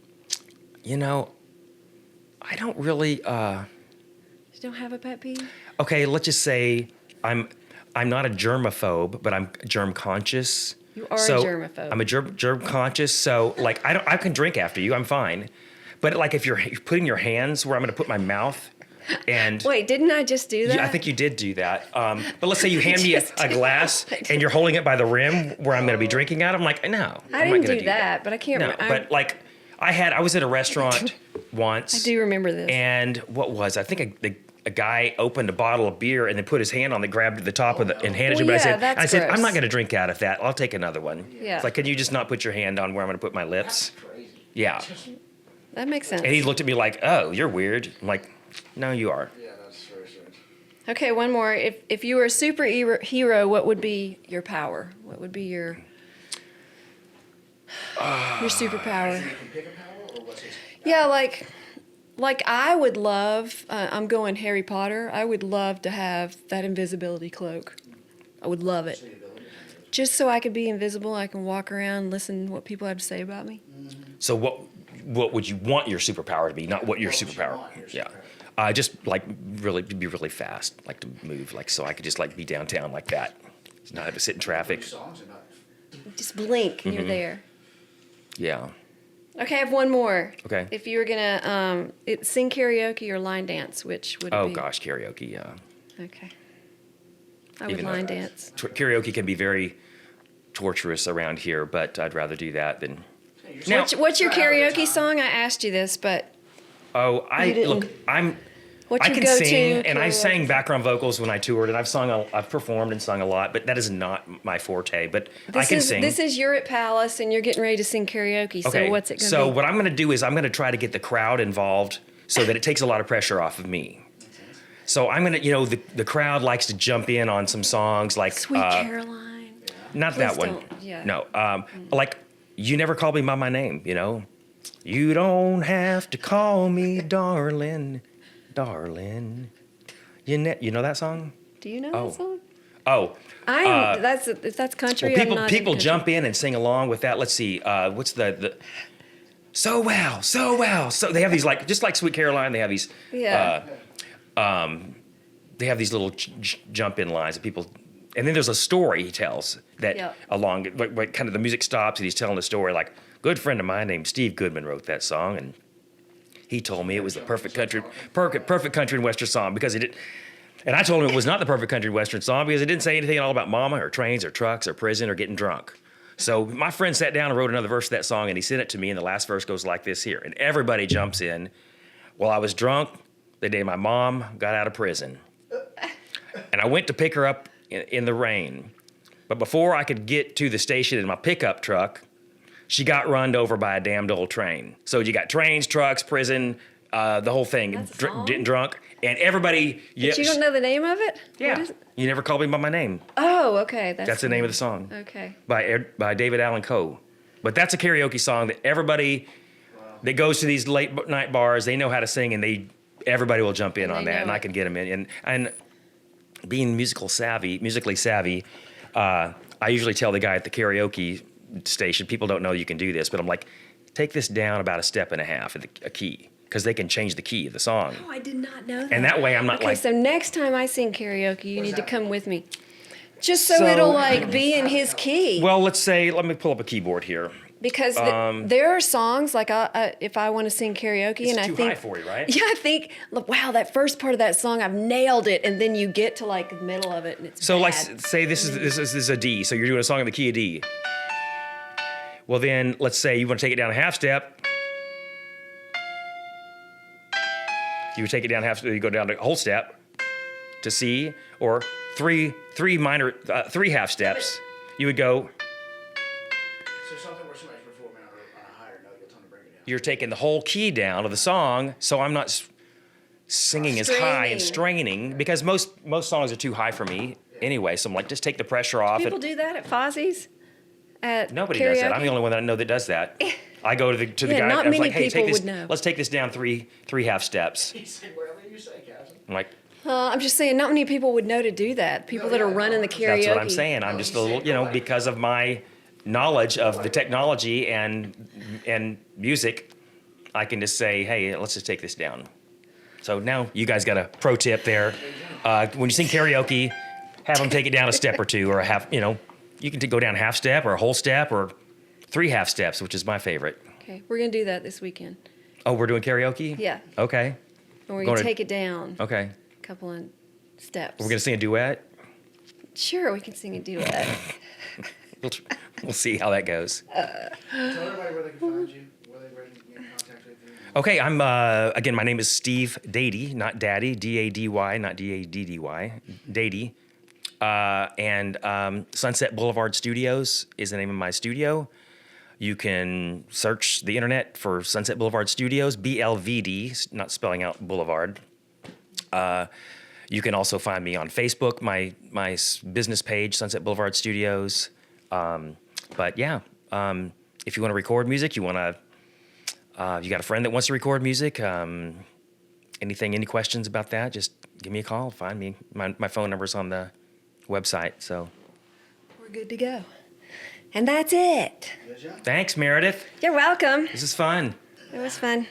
I don't really. You don't have a pet peeve? Okay, let's just say I'm not a germaphobe, but I'm germ conscious. You are a So germaphobe. I'm a germ conscious, so like I can drink after you, I'm fine. But like if you're putting your hands where I'm going to put my mouth, and Wait, didn't I just do that? yeah, I think you did do that. But let's say you hand me just a did. glass I did. and you're holding it by the rim where I'm going to be drinking out. I'm like, no, I I'm not didn't gonna do that, but I can't. No, remember. but like I was at a restaurant once. I do remember this. And what was I think a guy opened a bottle of beer and then put his hand on the grabbed the top of the and handed Well, it. But yeah, I that's said I'm gross. not going to drink out of that. I'll take another one. Yeah. It's like, can you just not put your hand on where I'm going to put my lips? Crazy. Yeah. That makes sense. And he looked at me like, oh, you're weird. I'm like, no, you are. Yeah, that's very strange. Okay, one more. If you were a superhero, what would be your power? What would be your superpower? You can pick a power, or what's his? Yeah, like I would love. I'm going Harry Potter. I would love to have that invisibility cloak. I would love it. Just so I could be invisible, I can walk around, and listen to what people have to say about me. So what would you want your superpower to be? Not what your What would you superpower. want your Yeah. superpower? Just like really be really fast, like to move, like so I could just like be downtown like that, not have to sit in traffic. Songs or not? Just blink, and you're Mm-hmm. there. Yeah. Okay, I have one more. Okay. If you were gonna sing karaoke or line dance, which would it Oh be? gosh, karaoke. Yeah. Okay. I would Even though- line dance. Karaoke can be very torturous around here, but I'd rather do that than. Hey, Now- What's your Try it every karaoke time. song? I asked you this, but Oh, You didn't- look. what's I your can go-to sing, and I karaoke sang song? background vocals when I toured, and I've performed and sung a lot, but that is not my forte. But I can sing. This is you're at Palace and you're getting ready to sing karaoke. So what's it going to So be? what I'm going to do is I'm going to try to get the crowd involved so that it takes a lot of pressure off of me. So I'm going to, the crowd likes to jump in on some songs like Sweet Caroline. not that Please one. don't, yeah. No, like You Never Called Me by My Name. You don't have to call me darling, darling. You know that song? Do you know Oh. that song? Oh, If that's country. well, I'm not people into jump in and sing along with that. Let's see, what's the so well, so well. So they have these just like Sweet Caroline. They have these. Yeah. They have these little jump in lines that people, and then there's a story he tells that Yep. along, like kind of the music stops and he's telling the story. Like, good friend of mine named Steve Goodman wrote that song, and he told me it was the perfect country and western song because he did. And I told him it was not the perfect country and western song because it didn't say anything at all about mama or trains or trucks or prison or getting drunk. So my friend sat down and wrote another verse of that song, and he sent it to me, and the last verse goes like this here. And everybody jumps in. Well, I was drunk the day my mom got out of prison. And I went to pick her up in the rain. But before I could get to the station in my pickup truck, she got run over by a damned old train. So you got trains, trucks, prison, the whole thing. That's a song? Getting drunk. And everybody... But you don't know the name of it? Yeah. What is it? You Never Called Me by My Name. Oh, okay. That's the name of the song. Okay. By David Allan Coe. But that's a karaoke song that everybody that goes to these late night bars, they know how to sing, and everybody will jump in And on they that, know and I it. can get them in. And being musically savvy, I usually tell the guy at the karaoke station, people don't know you can do this, but I'm like, take this down about a step and a half of a key, because they can change the key of the song. Oh, I did not know that. And that way I'm not okay, like... so next time I sing karaoke, you need to come with me. Just so So- it'll like be in his key. Well, let me pull up a keyboard here. Because there are songs like if I want to sing karaoke, It's and I too think high for you, right? Yeah, I think wow, that first part of that song I've nailed it, and then you get to like the middle of it, and it's So bad. like say this is a D, so you're doing a song in the key of D. Well then, let's say you want to take it down a half step. You would take it down half step, you go down a whole step to C, or three half steps. You would go. So something where somebody's performing on a higher note, you'll tell them to bring it down. You're taking the whole key down of the song, so I'm not singing as high and straining, because most songs are too high for me anyway. So I'm like, just take the pressure off. People do that at Fozzie's. At Nobody karaoke? does that. I'm the only one that I know that does that. I go to the Yeah, guy not and I was many like, hey, people would know. let's take this down three half steps. He said, whatever you say, Captain. I'm like, I'm just saying, not many people would know to do that. People that are running the karaoke. that's what I'm saying. I'm just a little, because of my knowledge of the technology and music, I can just say, hey, let's just take this down. So now you guys got a pro tip there. When you sing karaoke, have them take it down a step or two, or a half, you can go down half step or a whole step or 3 half steps, which is my favorite. Okay, we're gonna do that this weekend. Oh, we're doing karaoke? Yeah, Okay. and we're Going gonna to- take it down Okay. a couple of steps. We're gonna sing a duet. Sure, we can sing a duet. We'll see how that goes. Tell everybody where they can find you, where they can get in contact with you. Okay, I'm again. My name is Steve Dady, not Daddy, D-A-D-Y, not D-A-D-D-Y, Dady. And Sunset Blvd Studios is the name of my studio. You can search the internet for Sunset Blvd Studios, BLVD, not spelling out Boulevard. You can also find me on Facebook, my business page, Sunset Blvd Studios. But yeah, if you want to record music, you got a friend that wants to record music, any questions about that, just give me a call, find me. My phone number's on the website, so. We're good to go. And that's it. Good job. Thanks, Meredith. You're welcome. This is fun. It was fun.